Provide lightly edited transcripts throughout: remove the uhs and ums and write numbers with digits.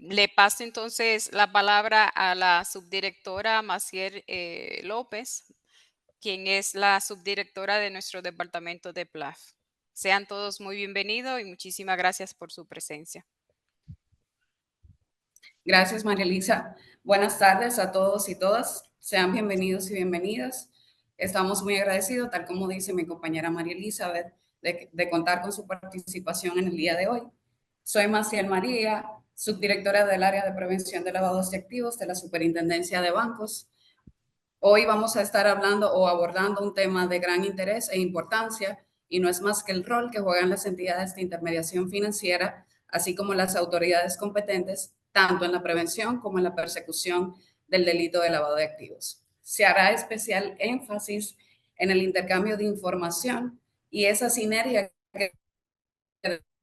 Le paso entonces la palabra a la subdirectora Maciel López, quien es la subdirectora de nuestro departamento de PLAF. Sean todos muy bienvenidos y muchísimas gracias por su presencia. Gracias, María Elisa. Buenas tardes a todos y todas. Sean bienvenidos y bienvenidas. Estamos muy agradecidos, tal como dice mi compañera María Elizabeth, de contar con su participación en el día de hoy. Soy Maciel María, subdirectora del área de prevención de lavados de activos de la Superintendencia de Bancos. Hoy vamos a estar hablando o abordando un tema de gran interés e importancia, y no es más que el rol que juegan las entidades de intermediación financiera, así como las autoridades competentes, tanto en la prevención como en la persecución del delito de lavado de activos. Se hará especial énfasis en el intercambio de información y esa sinergia que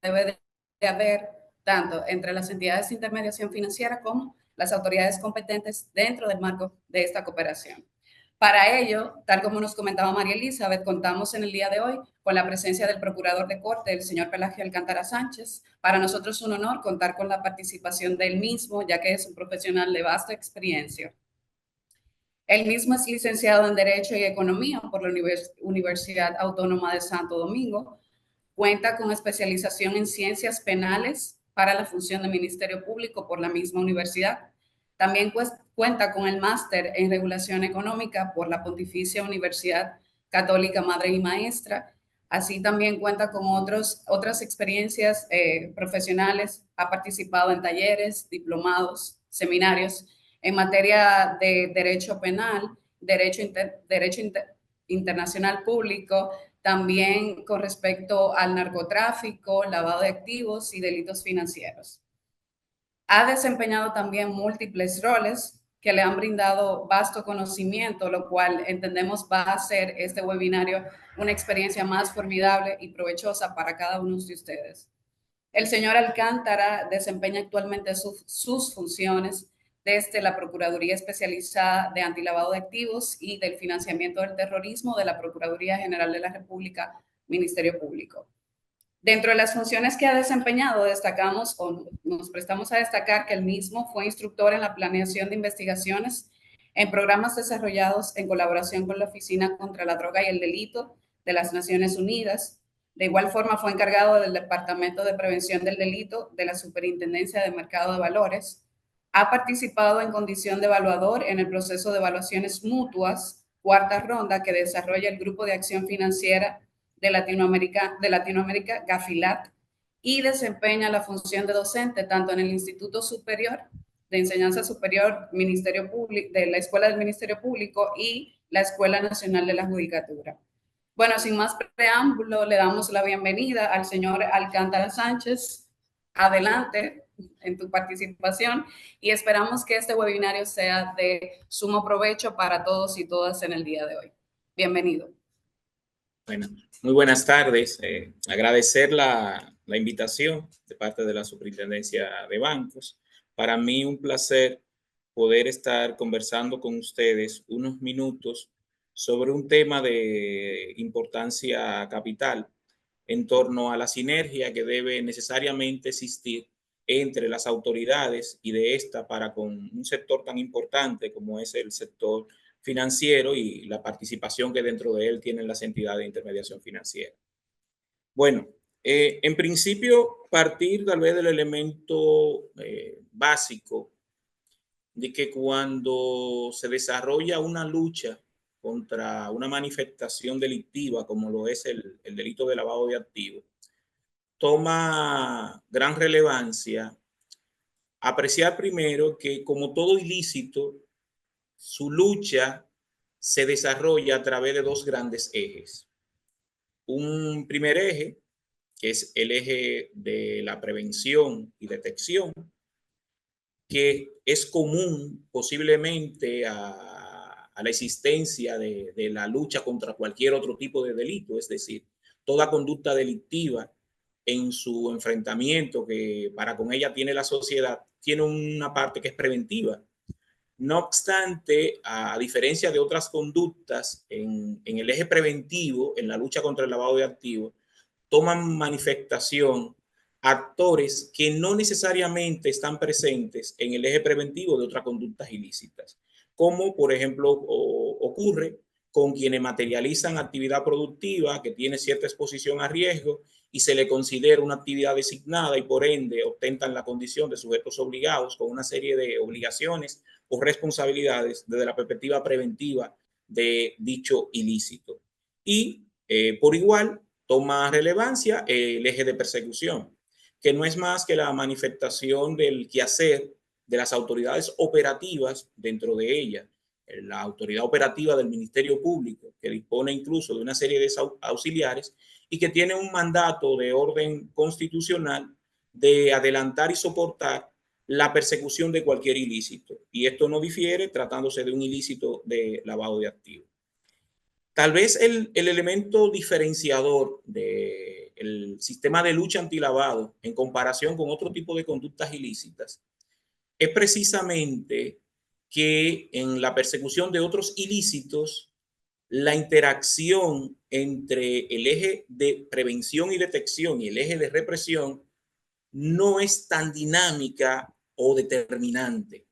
debe de haber tanto entre las entidades de intermediación financiera como las autoridades competentes dentro del marco de esta cooperación. Para ello, tal como nos comentaba María Elizabeth, contamos en el día de hoy con la presencia del procurador de corte, el señor Pelagio Alcántara Sánchez. Para nosotros es un honor contar con la participación del mismo, ya que es un profesional de vasta experiencia. Él mismo es licenciado en Derecho y Economía por la Universidad Autónoma de Santo Domingo. Cuenta con especialización en ciencias penales para la función de Ministerio Público por la misma universidad. También cuenta con el máster en regulación económica por la Pontificia Universidad Católica Madre y Maestra. Así también cuenta con otras experiencias profesionales. Ha participado en talleres, diplomados, seminarios en materia de derecho penal, derecho internacional público, también con respecto al narcotráfico, lavado de activos y delitos financieros. Ha desempeñado también múltiples roles que le han brindado vasto conocimiento, lo cual entendemos va a hacer este webinario una experiencia más formidable y provechosa para cada uno de ustedes. El señor Alcántara desempeña actualmente sus funciones desde la Procuraduría Especializada de Antilavado de Activos y del Financiamiento del Terrorismo de la Procuraduría General de la República, Ministerio Público. Dentro de las funciones que ha desempeñado, destacamos o nos prestamos a destacar que el mismo fue instructor en la planeación de investigaciones en programas desarrollados en colaboración con la Oficina contra la Droga y el Delito de las Naciones Unidas. De igual forma, fue encargado del Departamento de Prevención del Delito de la Superintendencia de Mercado de Valores. Ha participado en condición de evaluador en el proceso de evaluaciones mutuas, cuarta ronda, que desarrolla el Grupo de Acción Financiera de Latinoamérica, GAFILAT, y desempeña la función de docente tanto en el Instituto Superior de Enseñanza Superior Ministerio Público, de la Escuela del Ministerio Público y la Escuela Nacional de la Judicatura. Bueno, sin más preámbulo, le damos la bienvenida al señor Alcántara Sánchez. Adelante en tu participación y esperamos que este webinario sea de sumo provecho para todos y todas en el día de hoy. Bienvenido. Bueno, muy buenas tardes. Agradecer la invitación de parte de la Superintendencia de Bancos. Para mí un placer poder estar conversando con ustedes unos minutos sobre un tema de importancia capital en torno a la sinergia que debe necesariamente existir entre las autoridades y de esta para con un sector tan importante como es el sector financiero y la participación que dentro de él tienen las entidades de intermediación financiera. Bueno, en principio partir tal vez del elemento básico de que cuando se desarrolla una lucha contra una manifestación delictiva como lo es el delito de lavado de activos, toma gran relevancia apreciar primero que como todo ilícito, su lucha se desarrolla a través de dos grandes ejes. Un primer eje, que es el eje de la prevención y detección, que es común posiblemente a la existencia de la lucha contra cualquier otro tipo de delito, es decir, toda conducta delictiva en su enfrentamiento que para con ella tiene la sociedad, tiene una parte que es preventiva. No obstante, a diferencia de otras conductas en el eje preventivo, en la lucha contra el lavado de activos, toman manifestación actores que no necesariamente están presentes en el eje preventivo de otras conductas ilícitas, como por ejemplo ocurre con quienes materializan actividad productiva que tiene cierta exposición a riesgo y se le considera una actividad designada y por ende ostentan la condición de sujetos obligados con una serie de obligaciones o responsabilidades desde la perspectiva preventiva de dicho ilícito. Y por igual toma relevancia el eje de persecución, que no es más que la manifestación del quehacer de las autoridades operativas dentro de ella. La autoridad operativa del Ministerio Público, que dispone incluso de una serie de auxiliares y que tiene un mandato de orden constitucional de adelantar y soportar la persecución de cualquier ilícito. Y esto no difiere tratándose de un ilícito de lavado de activos. Tal vez el elemento diferenciador del sistema de lucha antilavado en comparación con otro tipo de conductas ilícitas es precisamente que en la persecución de otros ilícitos, la interacción entre el eje de prevención y detección y el eje de represión no es tan dinámica o determinante.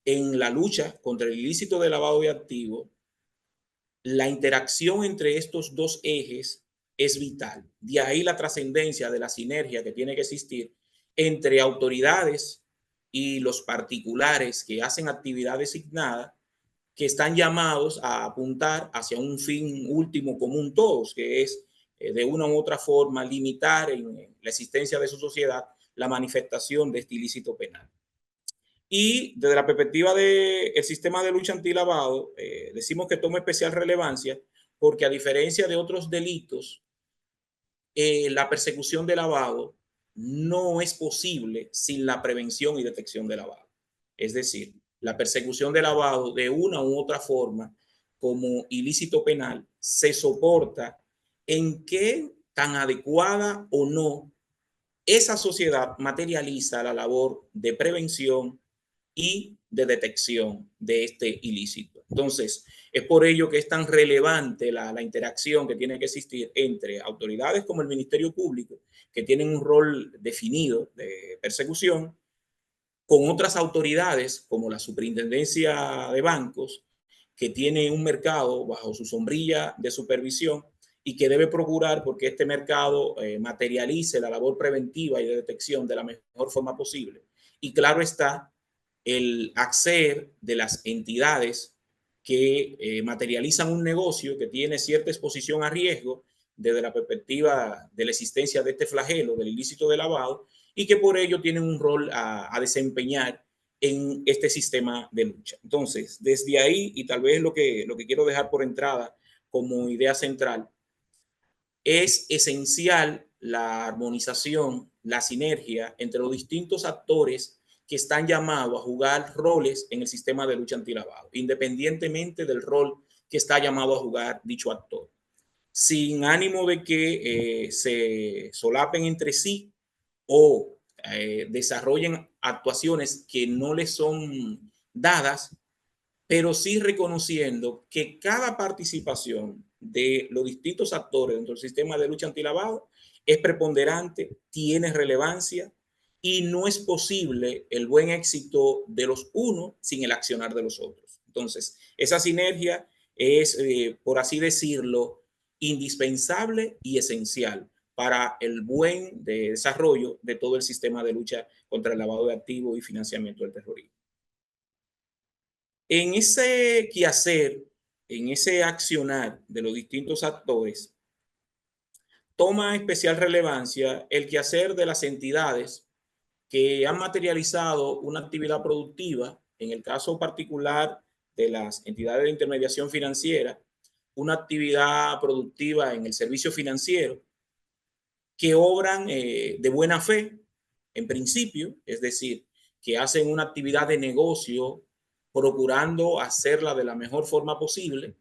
En la lucha contra el ilícito de lavado de activos, la interacción entre estos dos ejes es vital. De ahí la trascendencia de la sinergia que tiene que existir entre autoridades y los particulares que hacen actividad designada, que están llamados a apuntar hacia un fin último común todos, que es de una u otra forma limitar en la existencia de su sociedad la manifestación de este ilícito penal. Y desde la perspectiva del sistema de lucha antilavado, decimos que toma especial relevancia porque a diferencia de otros delitos, la persecución de lavado no es posible sin la prevención y detección de lavado. Es decir, la persecución de lavado de una u otra forma como ilícito penal se soporta en qué tan adecuada o no esa sociedad materializa la labor de prevención y de detección de este ilícito. Entonces, es por ello que es tan relevante la interacción que tiene que existir entre autoridades como el Ministerio Público, que tienen un rol definido de persecución, con otras autoridades como la Superintendencia de Bancos, que tiene un mercado bajo su sombrilla de supervisión y que debe procurar porque este mercado materialice la labor preventiva y de detección de la mejor forma posible. Y claro está, el acceder de las entidades que materializan un negocio que tiene cierta exposición a riesgo desde la perspectiva de la existencia de este flagelo del ilícito de lavado y que por ello tienen un rol a desempeñar en este sistema de lucha. Entonces, desde ahí, y tal vez lo que quiero dejar por entrada como idea central, es esencial la armonización, la sinergia entre los distintos actores que están llamados a jugar roles en el sistema de lucha antilavado, independientemente del rol que está llamado a jugar dicho actor, sin ánimo de que se solapen entre sí o desarrollen actuaciones que no les son dadas, pero sí reconociendo que cada participación de los distintos actores dentro del sistema de lucha antilavado es preponderante, tiene relevancia y no es posible el buen éxito de los unos sin el accionar de los otros. Entonces, esa sinergia es, por así decirlo, indispensable y esencial para el buen desarrollo de todo el sistema de lucha contra el lavado de activos y financiamiento del terrorismo. En ese quehacer, en ese accionar de los distintos actores, toma especial relevancia el quehacer de las entidades que han materializado una actividad productiva, en el caso particular de las entidades de intermediación financiera, una actividad productiva en el servicio financiero, que obran de buena fe, en principio, es decir, que hacen una actividad de negocio procurando hacerla de la mejor forma posible,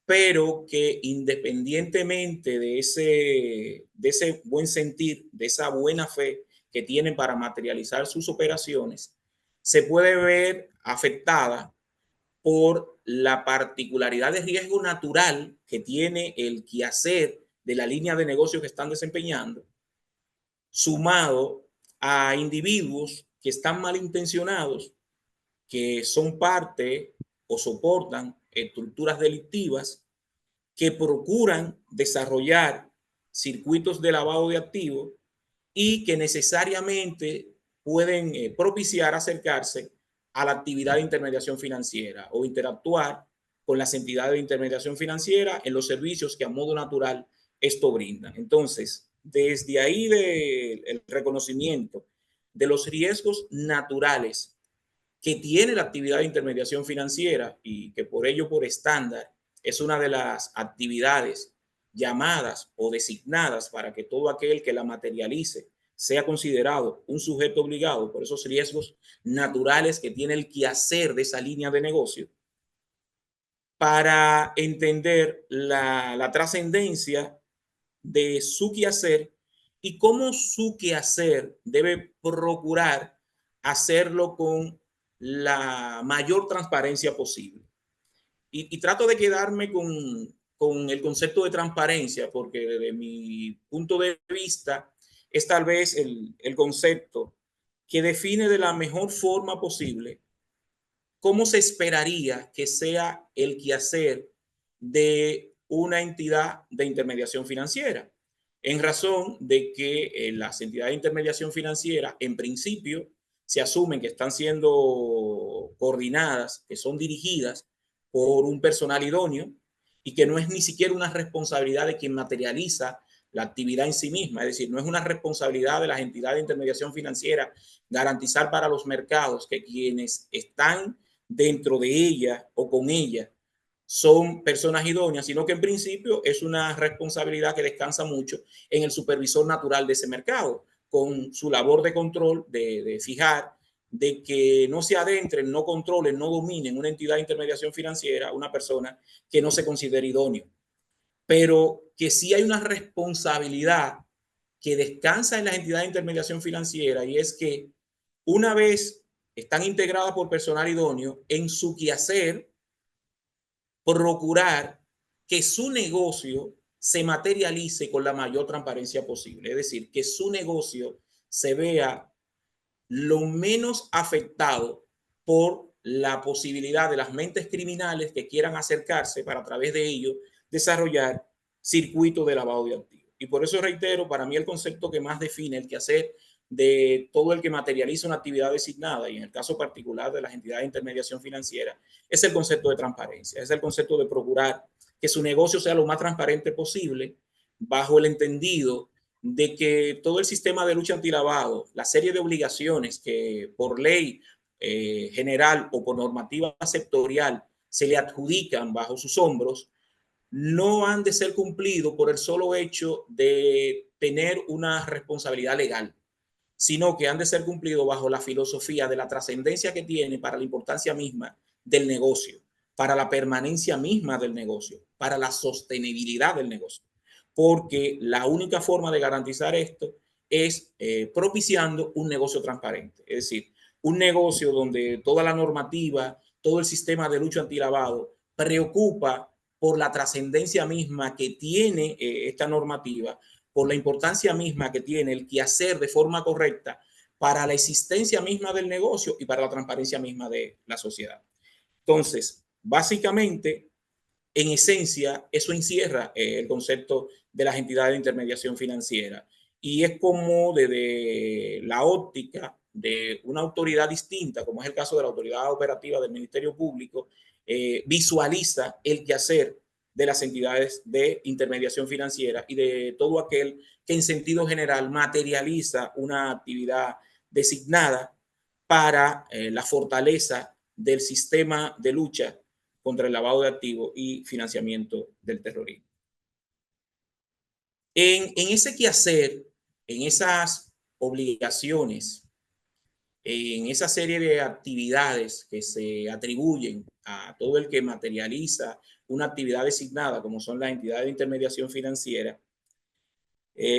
pero que independientemente de ese buen sentir, de esa buena fe que tienen para materializar sus operaciones, se puede ver afectada por la particularidad de riesgo natural que tiene el quehacer de la línea de negocio que están desempeñando sumado a individuos que están malintencionados, que son parte o soportan estructuras delictivas, que procuran desarrollar circuitos de lavado de activos y que necesariamente pueden propiciar acercarse a la actividad de intermediación financiera o interactuar con las entidades de intermediación financiera en los servicios que a modo natural esto brinda. Entonces, desde ahí el reconocimiento de los riesgos naturales que tiene la actividad de intermediación financiera y que por ello, por estándar, es una de las actividades llamadas o designadas para que todo aquel que la materialice sea considerado un sujeto obligado por esos riesgos naturales que tiene el quehacer de esa línea de negocio, para entender la trascendencia de su quehacer y cómo su quehacer debe procurar hacerlo con la mayor transparencia posible. Y trato de quedarme con el concepto de transparencia, porque desde mi punto de vista es tal vez el concepto que define de la mejor forma posible cómo se esperaría que sea el quehacer de una entidad de intermediación financiera, en razón de que las entidades de intermediación financiera, en principio, se asumen que están siendo coordinadas, que son dirigidas por un personal idóneo y que no es ni siquiera una responsabilidad de quien materializa la actividad en sí misma. Es decir, no es una responsabilidad de las entidades de intermediación financiera garantizar para los mercados que quienes están dentro de ella o con ella son personas idóneas, sino que en principio es una responsabilidad que descansa mucho en el supervisor natural de ese mercado, con su labor de control, de fijar, de que no se adentren, no controlen, no dominen una entidad de intermediación financiera, una persona que no se considere idóneo. Pero que sí hay una responsabilidad que descansa en las entidades de intermediación financiera, y es que una vez están integradas por personal idóneo, en su quehacer procurar que su negocio se materialice con la mayor transparencia posible. Es decir, que su negocio se vea lo menos afectado por la posibilidad de las mentes criminales que quieran acercarse para a través de ello desarrollar circuitos de lavado de activos. Y por eso reitero, para mí el concepto que más define el quehacer de todo el que materializa una actividad designada, y en el caso particular de las entidades de intermediación financiera, es el concepto de transparencia, es el concepto de procurar que su negocio sea lo más transparente posible, bajo el entendido de que todo el sistema de lucha antilavado, la serie de obligaciones que por ley general o por normativa sectorial se le adjudican bajo sus hombros, no han de ser cumplidos por el solo hecho de tener una responsabilidad legal, sino que han de ser cumplidos bajo la filosofía de la trascendencia que tiene para la importancia misma del negocio, para la permanencia misma del negocio, para la sostenibilidad del negocio. Porque la única forma de garantizar esto es propiciando un negocio transparente. Es decir, un negocio donde toda la normativa, todo el sistema de lucha antilavado preocupa por la trascendencia misma que tiene esta normativa, por la importancia misma que tiene el quehacer de forma correcta para la existencia misma del negocio y para la transparencia misma de la sociedad. Entonces, básicamente, en esencia, eso encierra el concepto de las entidades de intermediación financiera, y es como desde la óptica de una autoridad distinta, como es el caso de la autoridad operativa del Ministerio Público, visualiza el quehacer de las entidades de intermediación financiera y de todo aquel que en sentido general materializa una actividad designada para la fortaleza del sistema de lucha contra el lavado de activos y financiamiento del terrorismo. En ese quehacer, en esas obligaciones, en esa serie de actividades que se atribuyen a todo el que materializa una actividad designada, como son las entidades de intermediación financiera,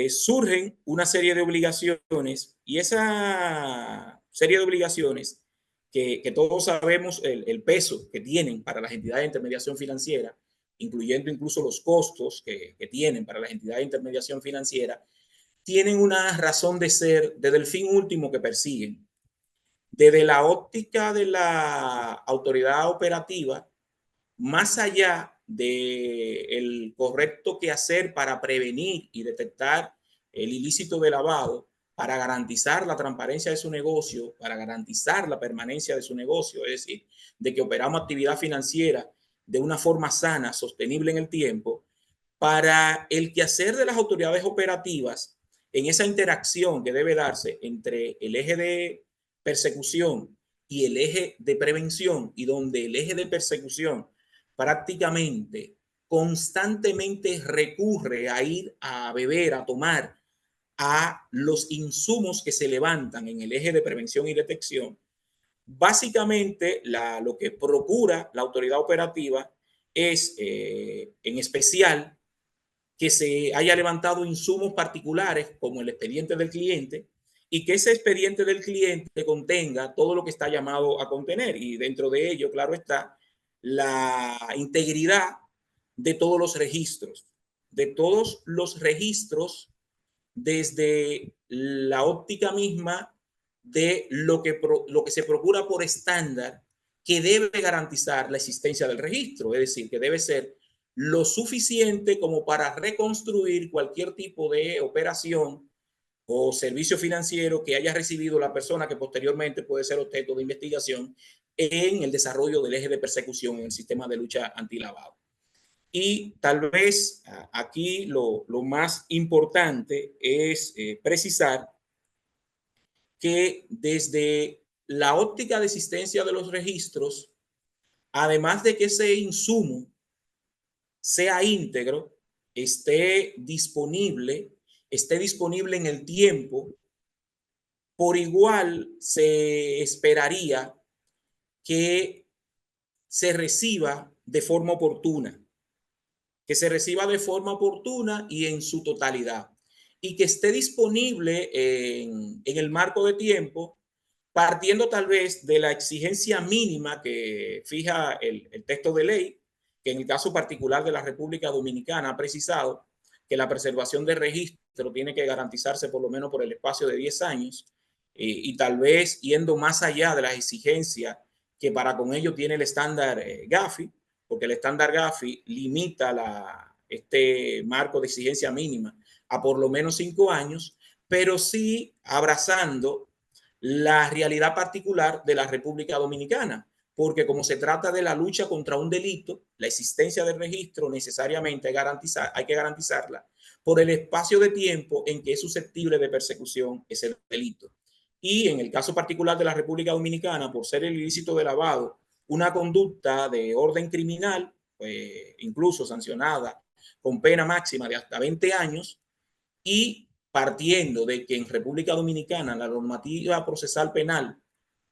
surgen una serie de obligaciones, y esa serie de obligaciones que todos sabemos el peso que tienen para las entidades de intermediación financiera, incluyendo incluso los costos que tienen para las entidades de intermediación financiera, tienen una razón de ser desde el fin último que persiguen. Desde la óptica de la autoridad operativa, más allá del correcto quehacer para prevenir y detectar el ilícito de lavado, para garantizar la transparencia de su negocio, para garantizar la permanencia de su negocio, es decir, de que operamos actividad financiera de una forma sana, sostenible en el tiempo, para el quehacer de las autoridades operativas en esa interacción que debe darse entre el eje de persecución y el eje de prevención, y donde el eje de persecución prácticamente constantemente recurre a ir a beber, a tomar a los insumos que se levantan en el eje de prevención y detección. Básicamente, lo que procura la autoridad operativa es, en especial, que se haya levantado insumos particulares como el expediente del cliente y que ese expediente del cliente contenga todo lo que está llamado a contener, y dentro de ello, claro está, la integridad de todos los registros desde la óptica misma de lo que se procura por estándar, que debe garantizar la existencia del registro, es decir, que debe ser lo suficiente como para reconstruir cualquier tipo de operación o servicio financiero que haya recibido la persona que posteriormente puede ser objeto de investigación en el desarrollo del eje de persecución en el sistema de lucha antilavado. Y tal vez aquí lo más importante es precisar que desde la óptica de existencia de los registros, además de que ese insumo sea íntegro, esté disponible en el tiempo, por igual se esperaría que se reciba de forma oportuna, y en su totalidad, y que esté disponible en el marco de tiempo, partiendo tal vez de la exigencia mínima que fija el texto de ley, que en el caso particular de la República Dominicana ha precisado que la preservación de registro tiene que garantizarse por lo menos por el espacio de 10 años, y tal vez yendo más allá de las exigencias que para con ello tiene el estándar Gafi, porque el estándar Gafi limita este marco de exigencia mínima a por lo menos 5 años, pero sí abrazando la realidad particular de la República Dominicana, porque como se trata de la lucha contra un delito, la existencia del registro necesariamente hay que garantizarla por el espacio de tiempo en que es susceptible de persecución ese delito. Y en el caso particular de la República Dominicana, por ser el ilícito de lavado una conducta de orden criminal, incluso sancionada con pena máxima de hasta 20 años, y partiendo de que en República Dominicana la normativa procesal penal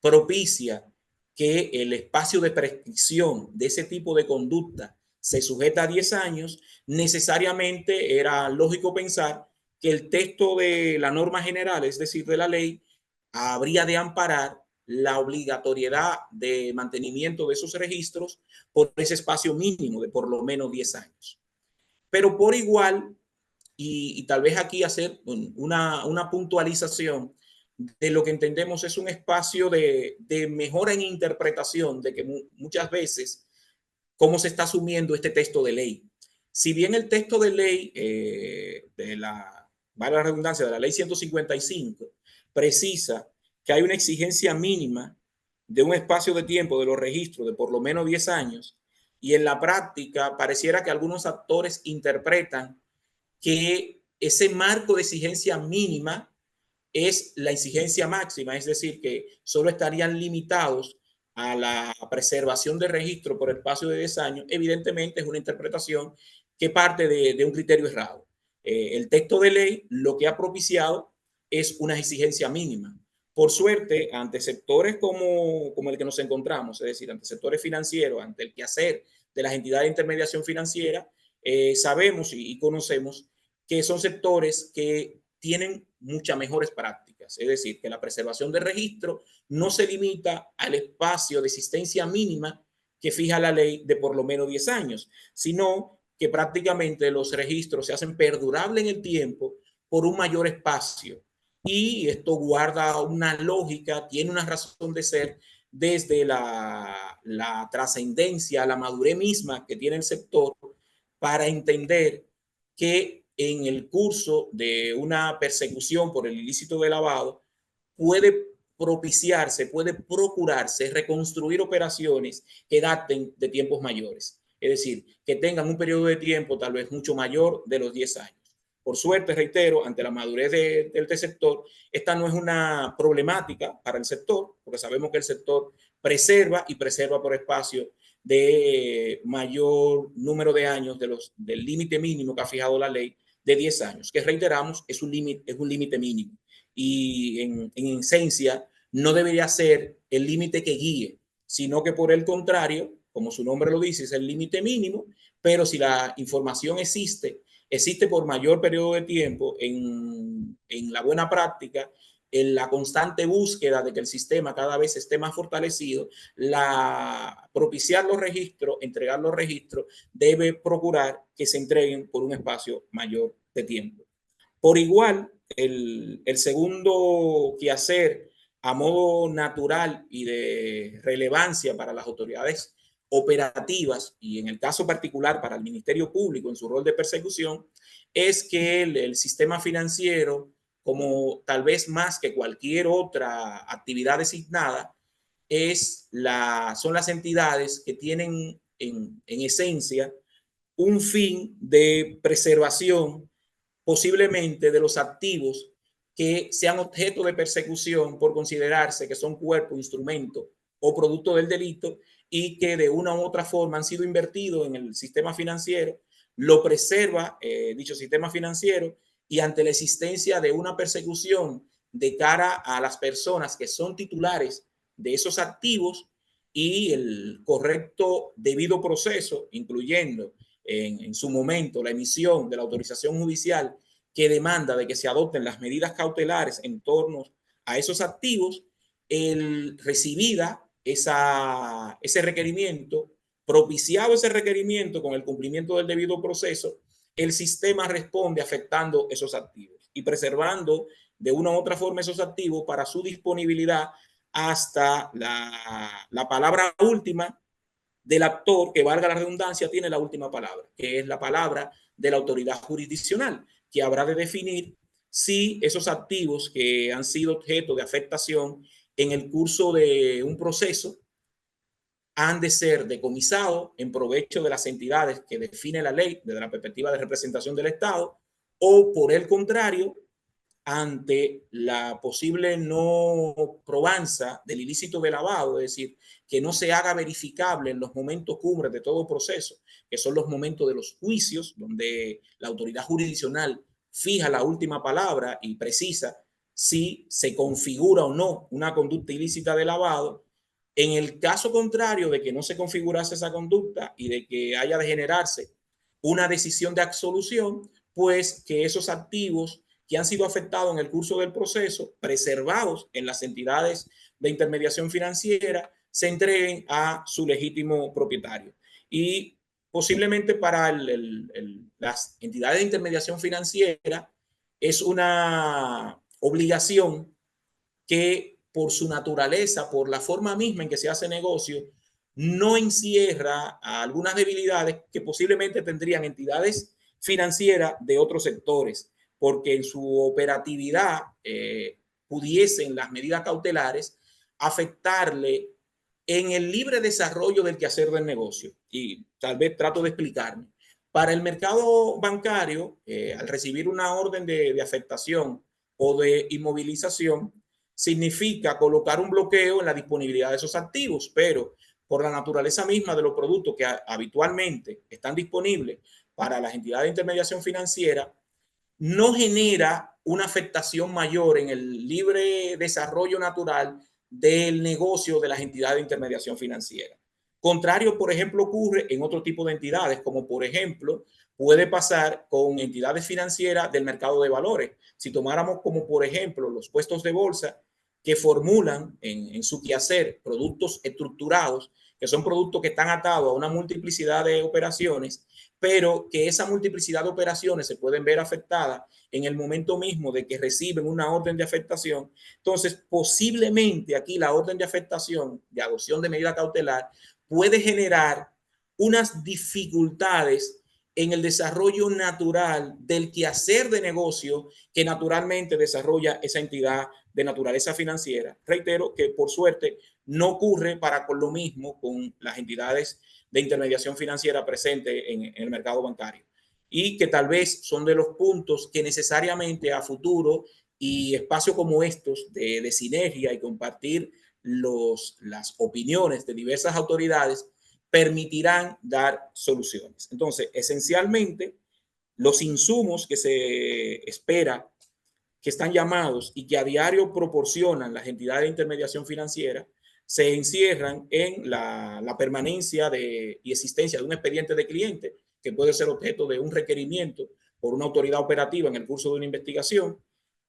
propicia que el espacio de prescripción de ese tipo de conducta se sujeta a 10 años, necesariamente era lógico pensar que el texto de la norma general, es decir, de la ley, habría de amparar la obligatoriedad de mantenimiento de esos registros por ese espacio mínimo de por lo menos 10 años. Pero por igual, y tal vez aquí hacer una puntualización de lo que entendemos es un espacio de mejora en interpretación de que muchas veces cómo se está asumiendo este texto de ley. Si bien el texto de ley vale la redundancia, de la ley 155 precisa que hay una exigencia mínima de un espacio de tiempo de los registros de por lo menos 10 años, y en la práctica pareciera que algunos actores interpretan que ese marco de exigencia mínima es la exigencia máxima, es decir, que solo estarían limitados a la preservación de registro por el espacio de 10 años. Evidentemente es una interpretación que parte de un criterio errado. El texto de ley lo que ha propiciado es una exigencia mínima. Por suerte, ante sectores como el que nos encontramos, es decir, ante sectores financieros, ante el quehacer de las entidades de intermediación financiera, sabemos y conocemos que son sectores que tienen muchas mejores prácticas. Es decir, que la preservación de registro no se limita al espacio de existencia mínima que fija la ley de por lo menos 10 años, sino que prácticamente los registros se hacen perdurables en el tiempo por un mayor espacio. Y esto guarda una lógica, tiene una razón de ser desde la trascendencia, la madurez misma que tiene el sector para entender que en el curso de una persecución por el ilícito de lavado puede propiciarse, puede procurarse reconstruir operaciones que daten de tiempos mayores. Es decir, que tengan un periodo de tiempo tal vez mucho mayor de los 10 años. Por suerte, reitero, ante la madurez del sector, esta no es una problemática para el sector, porque sabemos que el sector preserva y preserva por espacio de mayor número de años del límite mínimo que ha fijado la ley de 10 años, que reiteramos es un límite mínimo. Y en esencia no debería ser el límite que guíe, sino que por el contrario, como su nombre lo dice, es el límite mínimo, pero si la información existe por mayor periodo de tiempo en la buena práctica, en la constante búsqueda de que el sistema cada vez esté más fortalecido, propiciar los registros, entregar los registros, debe procurar que se entreguen por un espacio mayor de tiempo. Por igual, el segundo quehacer a modo natural y de relevancia para las autoridades operativas y en el caso particular para el Ministerio Público en su rol de persecución es que el sistema financiero, como tal vez más que cualquier otra actividad designada, son las entidades que tienen en esencia un fin de preservación posiblemente de los activos que sean objeto de persecución por considerarse que son cuerpo, instrumento o producto del delito y que de una u otra forma han sido invertidos en el sistema financiero, lo preserva dicho sistema financiero y ante la existencia de una persecución de cara a las personas que son titulares de esos activos y el correcto debido proceso, incluyendo en su momento la emisión de la autorización judicial que demanda de que se adopten las medidas cautelares en torno a esos activos, el recibida ese requerimiento, propiciado ese requerimiento con el cumplimiento del debido proceso, el sistema responde afectando esos activos y preservando de una u otra forma esos activos para su disponibilidad hasta la palabra última del actor, que valga la redundancia, tiene la última palabra, que es la palabra de la autoridad jurisdiccional, que habrá de definir si esos activos que han sido objeto de afectación en el curso de un proceso han de ser decomisados en provecho de las entidades que define la ley desde la perspectiva de representación del Estado, o por el contrario, ante la posible no probanza del ilícito de lavado, es decir, que no se haga verificable en los momentos cumbres de todo proceso, que son los momentos de los juicios, donde la autoridad jurisdiccional fija la última palabra y precisa si se configura o no una conducta ilícita de lavado. En el caso contrario de que no se configurase esa conducta y de que haya de generarse una decisión de absolución, pues que esos activos que han sido afectados en el curso del proceso, preservados en las entidades de intermediación financiera, se entreguen a su legítimo propietario. Y posiblemente para las entidades de intermediación financiera es una obligación que por su naturaleza, por la forma misma en que se hace negocio, no encierra algunas debilidades que posiblemente tendrían entidades financieras de otros sectores, porque en su operatividad pudiesen las medidas cautelares afectarle en el libre desarrollo del quehacer del negocio. Y tal vez trato de explicarme. Para el mercado bancario, al recibir una orden de afectación o de inmovilización, significa colocar un bloqueo en la disponibilidad de esos activos, pero por la naturaleza misma de los productos que habitualmente están disponibles para las entidades de intermediación financiera, no genera una afectación mayor en el libre desarrollo natural del negocio de las entidades de intermediación financiera. Contrario, por ejemplo, ocurre en otro tipo de entidades, como por ejemplo puede pasar con entidades financieras del mercado de valores. Si tomáramos como por ejemplo los puestos de bolsa, que formulan en su quehacer productos estructurados, que son productos que están atados a una multiplicidad de operaciones, pero que esa multiplicidad de operaciones se pueden ver afectadas en el momento mismo de que reciben una orden de afectación. Entonces, posiblemente aquí la orden de afectación, de adopción de medida cautelar, puede generar unas dificultades en el desarrollo natural del quehacer de negocio que naturalmente desarrolla esa entidad de naturaleza financiera. Reitero que por suerte no ocurre para con lo mismo con las entidades de intermediación financiera presentes en el mercado bancario, y que tal vez son de los puntos que necesariamente a futuro y espacios como estos de sinergia y compartir las opiniones de diversas autoridades permitirán dar soluciones. Entonces, esencialmente, los insumos que se espera que están llamados y que a diario proporcionan las entidades de intermediación financiera se encierran en la permanencia y existencia de un expediente de cliente que puede ser objeto de un requerimiento por una autoridad operativa en el curso de una investigación,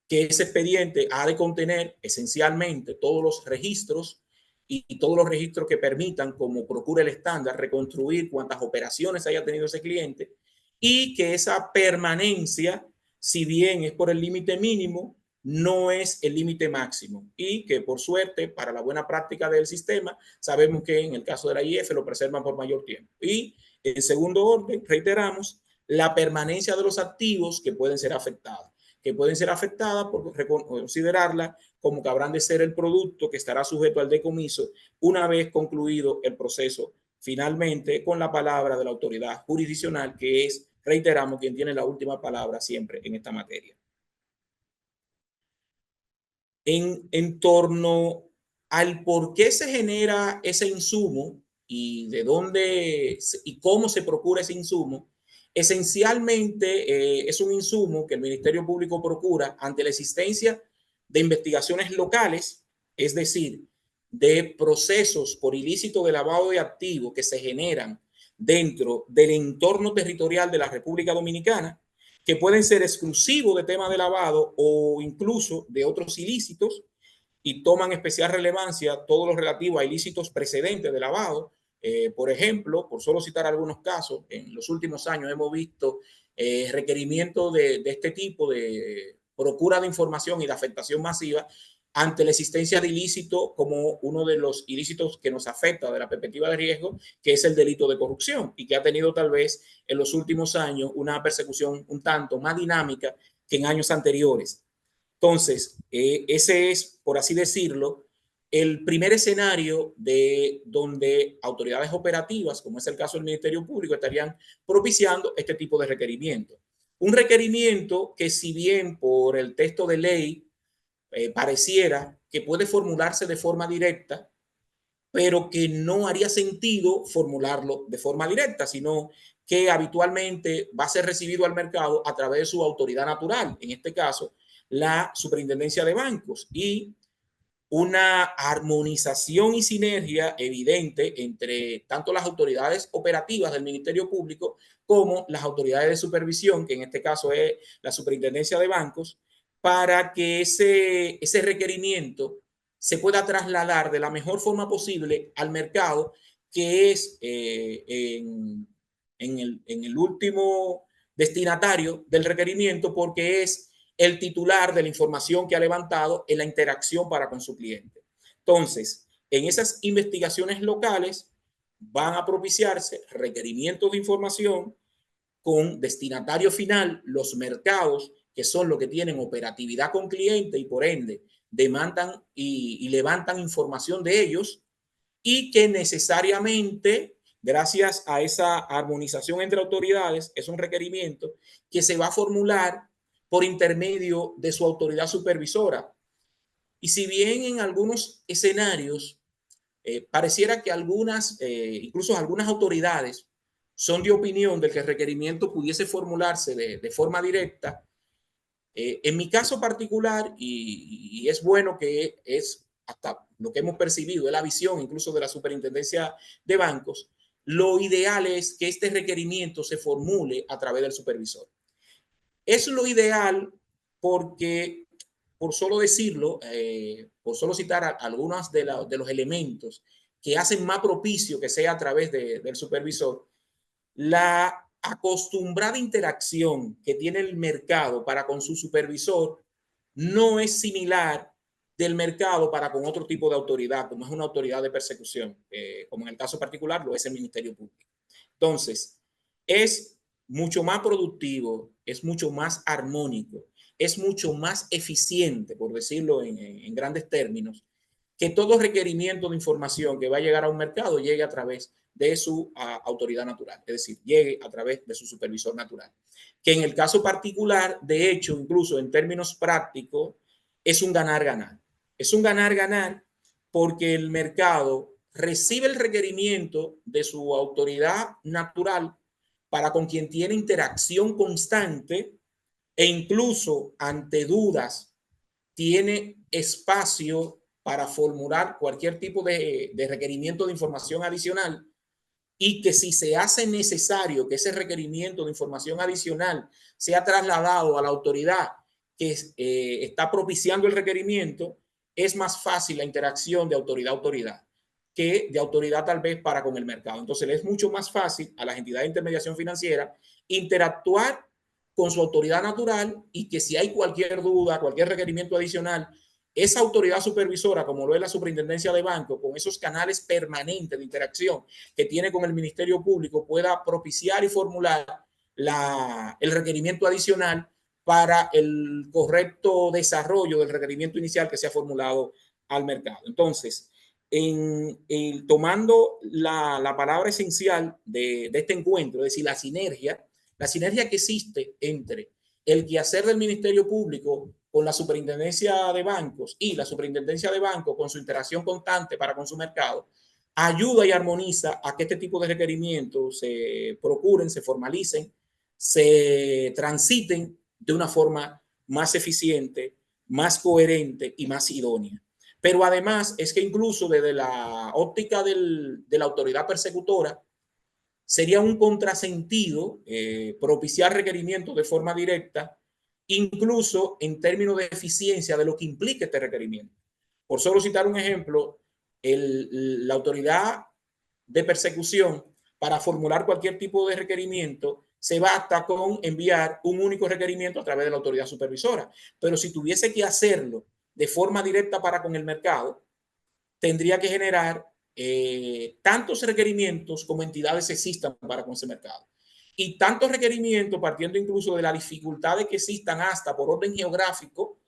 que ese expediente ha de contener esencialmente todos los registros y todos los registros que permitan, como procura el estándar, reconstruir cuántas operaciones haya tenido ese cliente, y que esa permanencia, si bien es por el límite mínimo, no es el límite máximo, y que por suerte para la buena práctica del sistema sabemos que en el caso de la IF lo preservan por mayor tiempo. Y en segundo orden, reiteramos la permanencia de los activos que pueden ser afectadas por considerarla como que habrán de ser el producto que estará sujeto al decomiso una vez concluido el proceso, finalmente con la palabra de la autoridad jurisdiccional, que es, reiteramos, quien tiene la última palabra siempre en esta materia. En torno al por qué se genera ese insumo y de dónde y cómo se procura ese insumo, esencialmente es un insumo que el Ministerio Público procura ante la existencia de investigaciones locales, es decir, de procesos por ilícito de lavado de activos que se generan dentro del entorno territorial de la República Dominicana, que pueden ser exclusivos de tema de lavado o incluso de otros ilícitos, y toman especial relevancia todo lo relativo a ilícitos precedentes de lavado. Por ejemplo, por solo citar algunos casos, en los últimos años hemos visto requerimientos de este tipo de procura de información y de afectación masiva ante la existencia de ilícito como uno de los ilícitos que nos afecta de la perspectiva de riesgo, que es el delito de corrupción, y que ha tenido tal vez en los últimos años una persecución un tanto más dinámica que en años anteriores. Entonces, ese es, por así decirlo, el primer escenario de donde autoridades operativas, como es el caso del Ministerio Público, estarían propiciando este tipo de requerimiento. Un requerimiento que, si bien por el texto de ley pareciera que puede formularse de forma directa, pero que no haría sentido formularlo de forma directa, sino que habitualmente va a ser recibido al mercado a través de su autoridad natural, en este caso, la Superintendencia de Bancos, y una armonización y sinergia evidente entre tanto las autoridades operativas del Ministerio Público como las autoridades de supervisión, que en este caso es la Superintendencia de Bancos, para que ese requerimiento se pueda trasladar de la mejor forma posible al mercado, que es en el último destinatario del requerimiento, porque es el titular de la información que ha levantado en la interacción para con su cliente. Entonces, en esas investigaciones locales van a propiciarse requerimientos de información con destinatario final, los mercados, que son los que tienen operatividad con cliente y por ende demandan y levantan información de ellos, y que necesariamente, gracias a esa armonización entre autoridades, es un requerimiento que se va a formular por intermedio de su autoridad supervisora. Y si bien en algunos escenarios pareciera que incluso algunas autoridades son de opinión de que el requerimiento pudiese formularse de forma directa, en mi caso particular, y es bueno que es hasta lo que hemos percibido, es la visión incluso de la Superintendencia de Bancos, lo ideal es que este requerimiento se formule a través del supervisor. Es lo ideal porque por solo decirlo, por solo citar algunos de los elementos que hacen más propicio que sea a través del supervisor, la acostumbrada interacción que tiene el mercado para con su supervisor no es similar del mercado para con otro tipo de autoridad, como es una autoridad de persecución, como en el caso particular lo es el Ministerio Público. Entonces, es mucho más productivo, es mucho más armónico, es mucho más eficiente, por decirlo en grandes términos, que todo requerimiento de información que va a llegar a un mercado llegue a través de su autoridad natural, es decir, llegue a través de su supervisor natural. Que en el caso particular, de hecho, incluso en términos prácticos, es un ganar-ganar. Es un ganar-ganar porque el mercado recibe el requerimiento de su autoridad natural para con quien tiene interacción constante e incluso ante dudas tiene espacio para formular cualquier tipo de requerimiento de información adicional y que si se hace necesario que ese requerimiento de información adicional sea trasladado a la autoridad que está propiciando el requerimiento, es más fácil la interacción de autoridad a autoridad que de autoridad tal vez para con el mercado. Entonces es mucho más fácil a las entidades de intermediación financiera interactuar con su autoridad natural y que si hay cualquier duda, cualquier requerimiento adicional, esa autoridad supervisora, como lo es la Superintendencia de Banco, con esos canales permanentes de interacción que tiene con el Ministerio Público, pueda propiciar y formular el requerimiento adicional para el correcto desarrollo del requerimiento inicial que se ha formulado al mercado. Entonces, tomando la palabra esencial de este encuentro, es decir, la sinergia que existe entre el quehacer del Ministerio Público con la Superintendencia de Bancos y la Superintendencia de Bancos con su interacción constante para con su mercado, ayuda y armoniza a que este tipo de requerimientos se procuren, se formalicen, se transiten de una forma más eficiente, más coherente y más idónea. Pero además es que incluso desde la óptica de la autoridad persecutora, sería un contrasentido propiciar requerimientos de forma directa, incluso en términos de eficiencia de lo que implica este requerimiento. Por solo citar un ejemplo, la autoridad de persecución para formular cualquier tipo de requerimiento se basta con enviar un único requerimiento a través de la autoridad supervisora. Pero si tuviese que hacerlo de forma directa para con el mercado, tendría que generar tantos requerimientos como entidades existan para con ese mercado. Y tantos requerimientos, partiendo incluso de la dificultad de que existan hasta por orden geográfico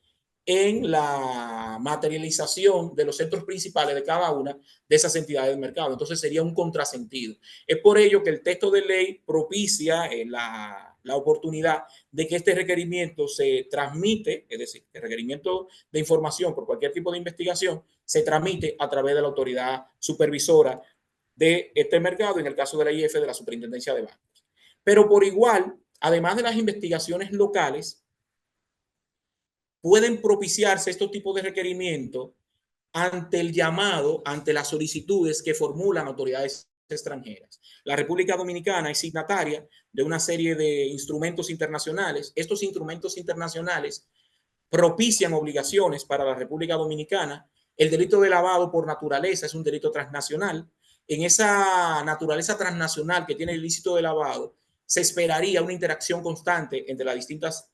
en la materialización de los centros principales de cada una de esas entidades del mercado. Entonces sería un contrasentido. Es por ello que el texto de ley propicia la oportunidad de que este requerimiento se transmite, es decir, el requerimiento de información por cualquier tipo de investigación se transmite a través de la autoridad supervisora de este mercado, en el caso de la IF, de la Superintendencia de Bancos. Pero por igual, además de las investigaciones locales, pueden propiciarse estos tipos de requerimientos ante el llamado, ante las solicitudes que formulan autoridades extranjeras. La República Dominicana es signataria de una serie de instrumentos internacionales. Estos instrumentos internacionales propician obligaciones para la República Dominicana. El delito de lavado por naturaleza es un delito transnacional. En esa naturaleza transnacional que tiene el ilícito de lavado, se esperaría una interacción constante entre las distintas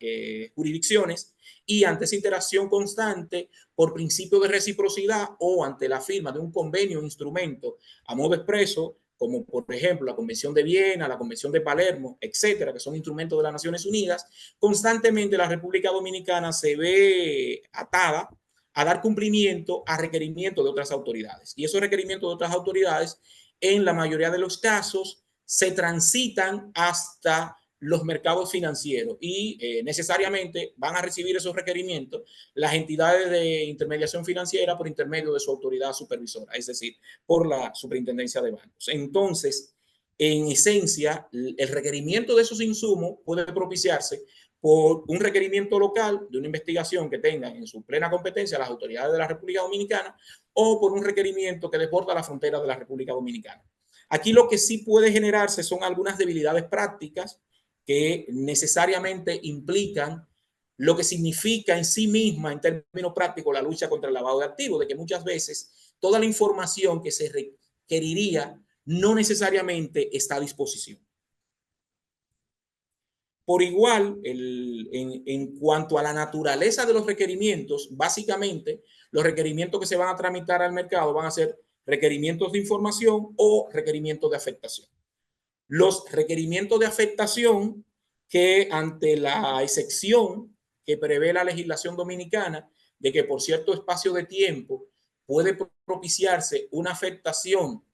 jurisdicciones y ante esa interacción constante, por principio de reciprocidad o ante la firma de un convenio o instrumento a modo expreso, como por ejemplo la Convención de Viena, la Convención de Palermo, etcétera, que son instrumentos de las Naciones Unidas, constantemente la República Dominicana se ve atada a dar cumplimiento a requerimientos de otras autoridades. Y esos requerimientos de otras autoridades, en la mayoría de los casos, se transitan hasta los mercados financieros y necesariamente van a recibir esos requerimientos las entidades de intermediación financiera por intermedio de su autoridad supervisora, es decir, por la Superintendencia de Bancos. Entonces, en esencia, el requerimiento de esos insumos puede propiciarse por un requerimiento local de una investigación que tengan en su plena competencia las autoridades de la República Dominicana o por un requerimiento que desborda la frontera de la República Dominicana. Aquí lo que sí puede generarse son algunas debilidades prácticas que necesariamente implican lo que significa en sí misma, en términos prácticos, la lucha contra el lavado de activos, de que muchas veces toda la información que se requeriría no necesariamente está a disposición. Por igual, en cuanto a la naturaleza de los requerimientos, básicamente los requerimientos que se van a tramitar al mercado van a ser requerimientos de información o requerimientos de afectación. Los requerimientos de afectación que ante la excepción que prevé la legislación dominicana de que por cierto espacio de tiempo puede propiciarse una afectación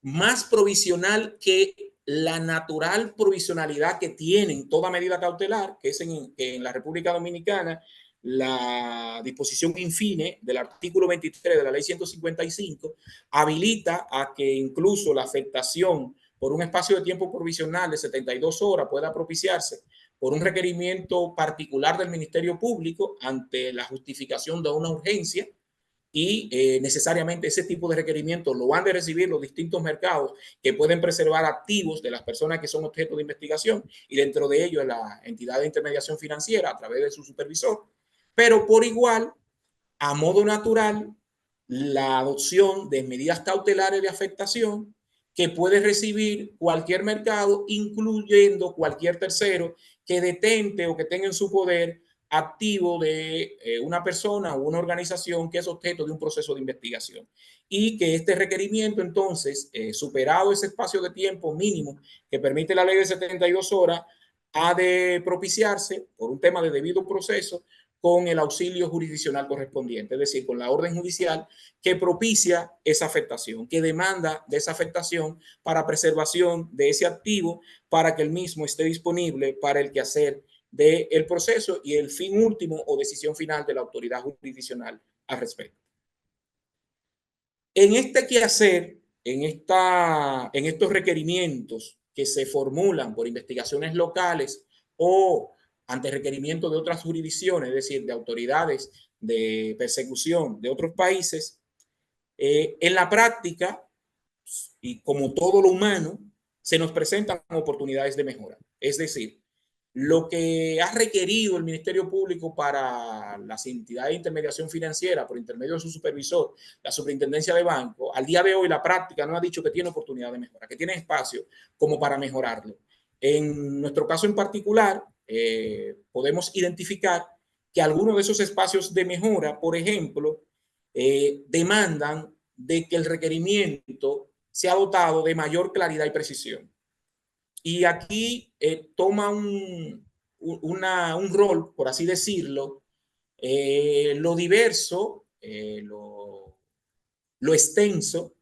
más provisional que la natural provisionalidad que tienen toda medida cautelar, que es en la República Dominicana la disposición infine del artículo 23 de la ley 155 habilita a que incluso la afectación por un espacio de tiempo provisional de 72 horas pueda propiciarse por un requerimiento particular del Ministerio Público ante la justificación de una urgencia. Y necesariamente ese tipo de requerimientos lo van a recibir los distintos mercados que pueden preservar activos de las personas que son objeto de investigación y dentro de ellos la entidad de intermediación financiera a través de su supervisor. Pero por igual, a modo natural, la adopción de medidas cautelares de afectación que puede recibir cualquier mercado, incluyendo cualquier tercero que detente o que tenga en su poder activo de una persona o una organización que es objeto de un proceso de investigación. Y que este requerimiento, entonces, superado ese espacio de tiempo mínimo que permite la ley de 72 horas, ha de propiciarse por un tema de debido proceso con el auxilio jurisdiccional correspondiente, es decir, con la orden judicial que propicia esa afectación, que demanda de esa afectación para preservación de ese activo, para que el mismo esté disponible para el quehacer del proceso y el fin último o decisión final de la autoridad jurisdiccional al respecto. En este quehacer, en estos requerimientos que se formulan por investigaciones locales o ante requerimientos de otras jurisdicciones, es decir, de autoridades de persecución de otros países, en la práctica, y como todo lo humano, se nos presentan oportunidades de mejora. Es decir, lo que ha requerido el Ministerio Público para las entidades de intermediación financiera por intermedio de su supervisor, la superintendencia de banco, al día de hoy la práctica no ha dicho que tiene oportunidad de mejora, que tiene espacio como para mejorarlo. En nuestro caso en particular, podemos identificar que algunos de esos espacios de mejora, por ejemplo, demandan de que el requerimiento sea dotado de mayor claridad y precisión. Y aquí toma un rol, por así decirlo, lo diverso, lo extenso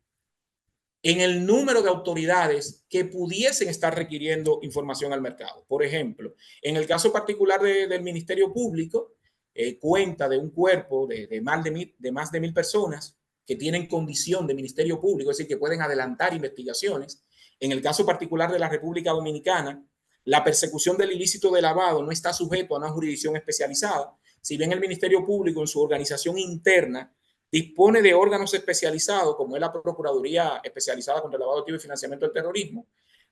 en el número de autoridades que pudiesen estar requiriendo información al mercado. Por ejemplo, en el caso particular del Ministerio Público, cuenta de un cuerpo de más de 1.000 personas que tienen condición de Ministerio Público, es decir, que pueden adelantar investigaciones. En el caso particular de la República Dominicana, la persecución del ilícito de lavado no está sujeto a una jurisdicción especializada. Si bien el Ministerio Público en su organización interna dispone de órganos especializados, como es la Procuraduría Especializada contra el Lavado de Activos y Financiamiento del Terrorismo,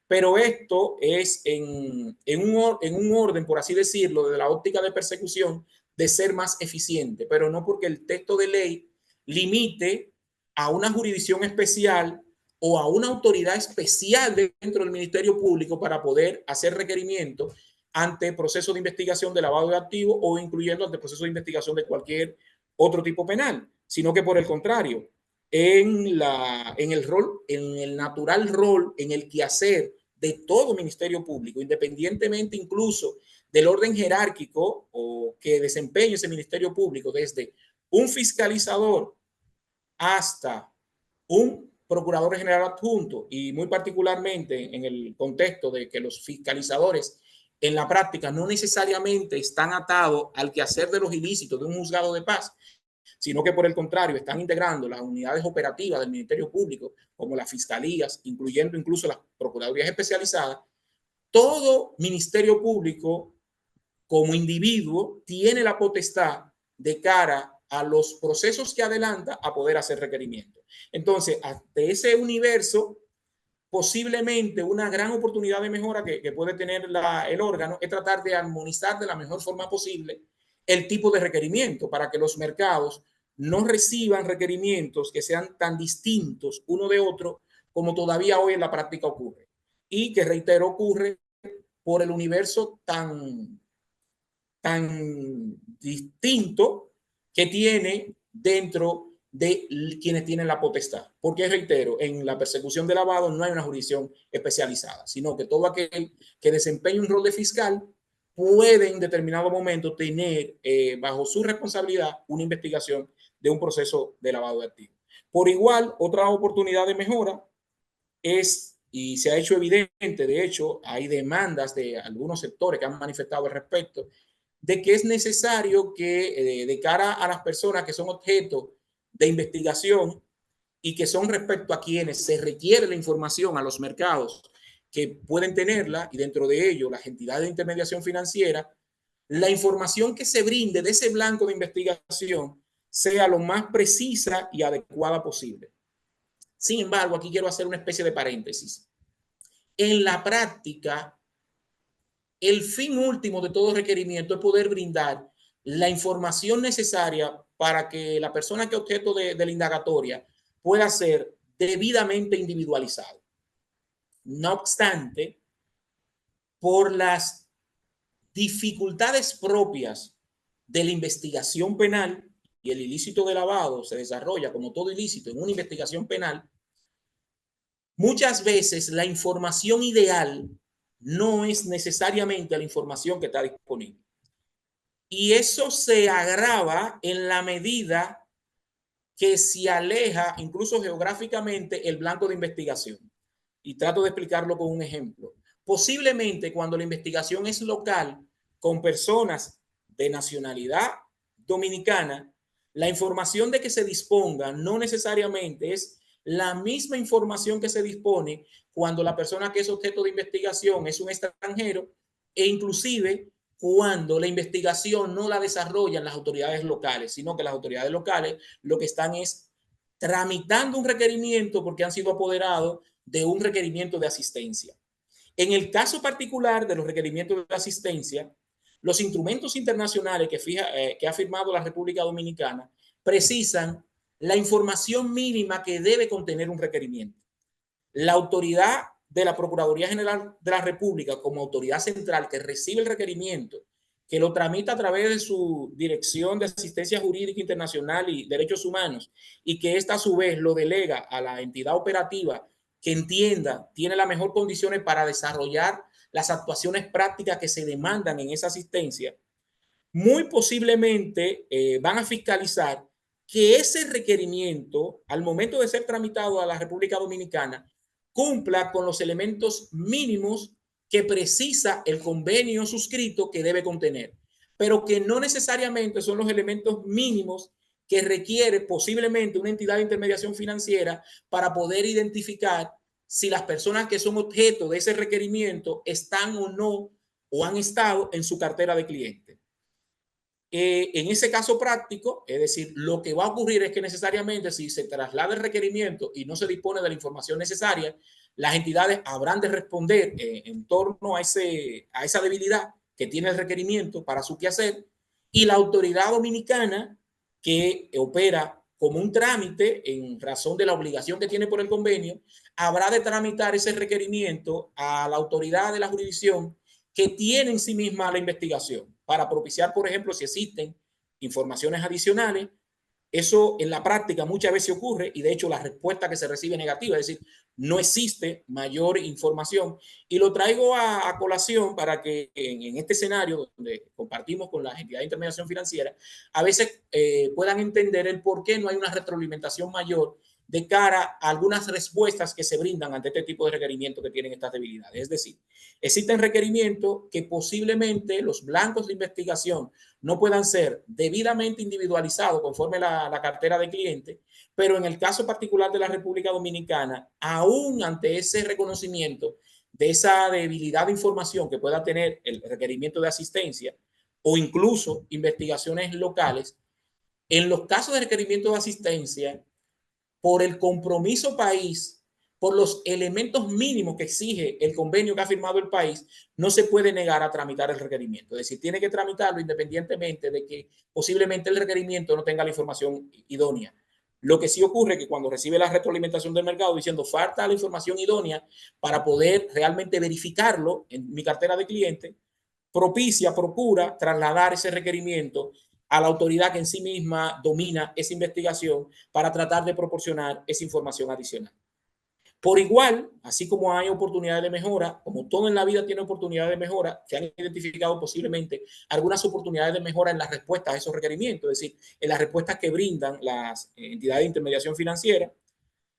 pero esto es en un orden, por así decirlo, desde la óptica de persecución, de ser más eficiente, pero no porque el texto de ley limite a una jurisdicción especial o a una autoridad especial dentro del Ministerio Público para poder hacer requerimientos ante procesos de investigación de lavado de activos o incluyendo ante procesos de investigación de cualquier otro tipo penal, sino que por el contrario, en el natural rol, en el quehacer de todo Ministerio Público, independientemente incluso del orden jerárquico o que desempeñe ese Ministerio Público, desde un fiscalizador hasta un procurador general adjunto, y muy particularmente en el contexto de que los fiscalizadores en la práctica no necesariamente están atados al quehacer de los ilícitos de un juzgado de paz, sino que por el contrario están integrando las unidades operativas del Ministerio Público, como las fiscalías, incluyendo incluso las procuradurías especializadas. Todo Ministerio Público como individuo tiene la potestad de cara a los procesos que adelanta a poder hacer requerimientos. Entonces, ante ese universo, posiblemente una gran oportunidad de mejora que puede tener el órgano es tratar de armonizar de la mejor forma posible el tipo de requerimiento para que los mercados no reciban requerimientos que sean tan distintos uno de otro como todavía hoy en la práctica ocurre. Y que, reitero, ocurre por el universo tan distinto que tiene dentro de quienes tienen la potestad. Porque, reitero, en la persecución de lavado no hay una jurisdicción especializada, sino que todo aquel que desempeñe un rol de fiscal puede en determinado momento tener bajo su responsabilidad una investigación de un proceso de lavado de activos. Por igual, otra oportunidad de mejora es, y se ha hecho evidente, de hecho, hay demandas de algunos sectores que han manifestado al respecto, de que es necesario que de cara a las personas que son objeto de investigación y que son respecto a quienes se requiere la información a los mercados que pueden tenerla, y dentro de ello las entidades de intermediación financiera, la información que se brinde de ese blanco de investigación sea lo más precisa y adecuada posible. Sin embargo, aquí quiero hacer una especie de paréntesis. En la práctica, el fin último de todo requerimiento es poder brindar la información necesaria para que la persona que es objeto de la indagatoria pueda ser debidamente individualizado. No obstante, por las dificultades propias de la investigación penal, y el ilícito de lavado se desarrolla como todo ilícito en una investigación penal, muchas veces la información ideal no es necesariamente la información que está disponible. Y eso se agrava en la medida que se aleja incluso geográficamente el blanco de investigación. Y trato de explicarlo con un ejemplo. Posiblemente cuando la investigación es local, con personas de nacionalidad dominicana, la información de que se disponga no necesariamente es la misma información que se dispone cuando la persona que es objeto de investigación es un extranjero, e inclusive cuando la investigación no la desarrollan las autoridades locales, sino que las autoridades locales lo que están es tramitando un requerimiento porque han sido apoderados de un requerimiento de asistencia. En el caso particular de los requerimientos de asistencia, los instrumentos internacionales que ha firmado la República Dominicana precisan la información mínima que debe contener un requerimiento. La autoridad de la Procuraduría General de la República, como autoridad central que recibe el requerimiento, que lo tramita a través de su Dirección de Asistencia Jurídica Internacional y Derechos Humanos, y que esta a su vez lo delega a la entidad operativa que entienda, tiene las mejores condiciones para desarrollar las actuaciones prácticas que se demandan en esa asistencia, muy posiblemente van a fiscalizar que ese requerimiento, al momento de ser tramitado a la República Dominicana, cumpla con los elementos mínimos que precisa el convenio suscrito que debe contener, pero que no necesariamente son los elementos mínimos que requiere posiblemente una entidad de intermediación financiera para poder identificar si las personas que son objeto de ese requerimiento están o no o han estado en su cartera de clientes. En ese caso práctico, es decir, lo que va a ocurrir es que necesariamente si se traslada el requerimiento y no se dispone de la información necesaria, las entidades habrán de responder en torno a esa debilidad que tiene el requerimiento para su quehacer, y la autoridad dominicana que opera como un trámite en razón de la obligación que tiene por el convenio, habrá de tramitar ese requerimiento a la autoridad de la jurisdicción que tiene en sí misma la investigación para propiciar, por ejemplo, si existen informaciones adicionales. Eso en la práctica muchas veces ocurre, y de hecho la respuesta que se recibe es negativa, es decir, no existe mayor información. Y lo traigo a colación para que en este escenario donde compartimos con las entidades de intermediación financiera, a veces puedan entender el por qué no hay una retroalimentación mayor de cara a algunas respuestas que se brindan ante este tipo de requerimientos que tienen estas debilidades. Es decir, existen requerimientos que posiblemente los blancos de investigación no puedan ser debidamente individualizados conforme la cartera de cliente, pero en el caso particular de la República Dominicana, aún ante ese reconocimiento de esa debilidad de información que pueda tener el requerimiento de asistencia o incluso investigaciones locales, en los casos de requerimiento de asistencia, por el compromiso país, por los elementos mínimos que exige el convenio que ha firmado el país, no se puede negar a tramitar el requerimiento. Es decir, tiene que tramitarlo independientemente de que posiblemente el requerimiento no tenga la información idónea. Lo que sí ocurre es que cuando recibe la retroalimentación del mercado diciendo falta la información idónea para poder realmente verificarlo en mi cartera de cliente, procura trasladar ese requerimiento a la autoridad que en sí misma domina esa investigación para tratar de proporcionar esa información adicional. Por igual, así como hay oportunidades de mejora, como todo en la vida tiene oportunidades de mejora, se han identificado posiblemente algunas oportunidades de mejora en las respuestas a esos requerimientos, es decir, en las respuestas que brindan las entidades de intermediación financiera.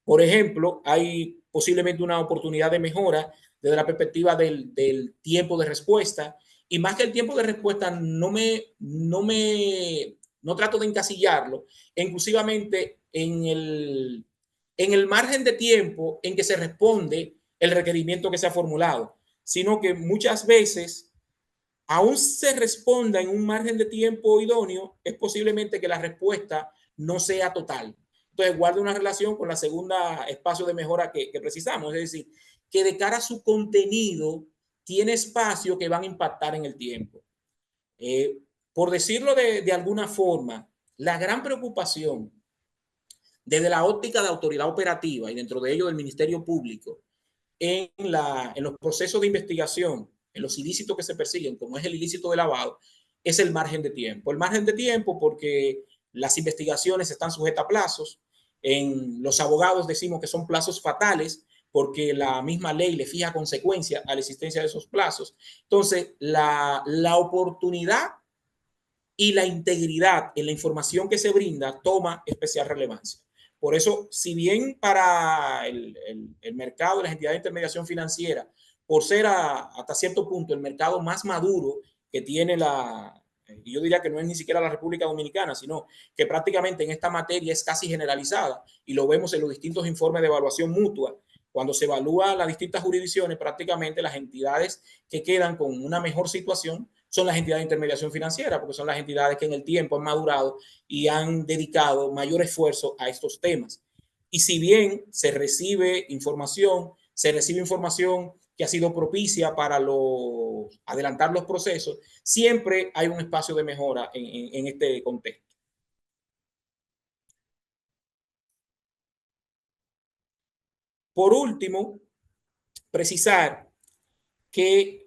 Por ejemplo, hay posiblemente una oportunidad de mejora desde la perspectiva del tiempo de respuesta, y más que el tiempo de respuesta, no trato de encasillarlo inclusivamente en el margen de tiempo en que se responde el requerimiento que se ha formulado, sino que muchas veces, aún se responda en un margen de tiempo idóneo, es posiblemente que la respuesta no sea total. Entonces, guarda una relación con la segunda espacio de mejora que precisamos, es decir, que de cara a su contenido tiene espacio que van a impactar en el tiempo. Por decirlo de alguna forma, la gran preocupación desde la óptica de autoridad operativa y dentro de ello del Ministerio Público en los procesos de investigación, en los ilícitos que se persiguen, como es el ilícito de lavado, es el margen de tiempo. El margen de tiempo porque las investigaciones están sujetas a plazos. En los abogados decimos que son plazos fatales porque la misma ley le fija consecuencias a la existencia de esos plazos. Entonces, la oportunidad y la integridad en la información que se brinda toma especial relevancia. Por eso, si bien para el mercado de las entidades de intermediación financiera, por ser hasta cierto punto el mercado más maduro que tiene yo diría que no es ni siquiera la República Dominicana, sino que prácticamente en esta materia es casi generalizada y lo vemos en los distintos informes de evaluación mutua. Cuando se evalúa las distintas jurisdicciones, prácticamente las entidades que quedan con una mejor situación son las entidades de intermediación financiera, porque son las entidades que en el tiempo han madurado y han dedicado mayor esfuerzo a estos temas. Y si bien se recibe información que ha sido propicia para adelantar los procesos, siempre hay un espacio de mejora en este contexto. Por último, precisar que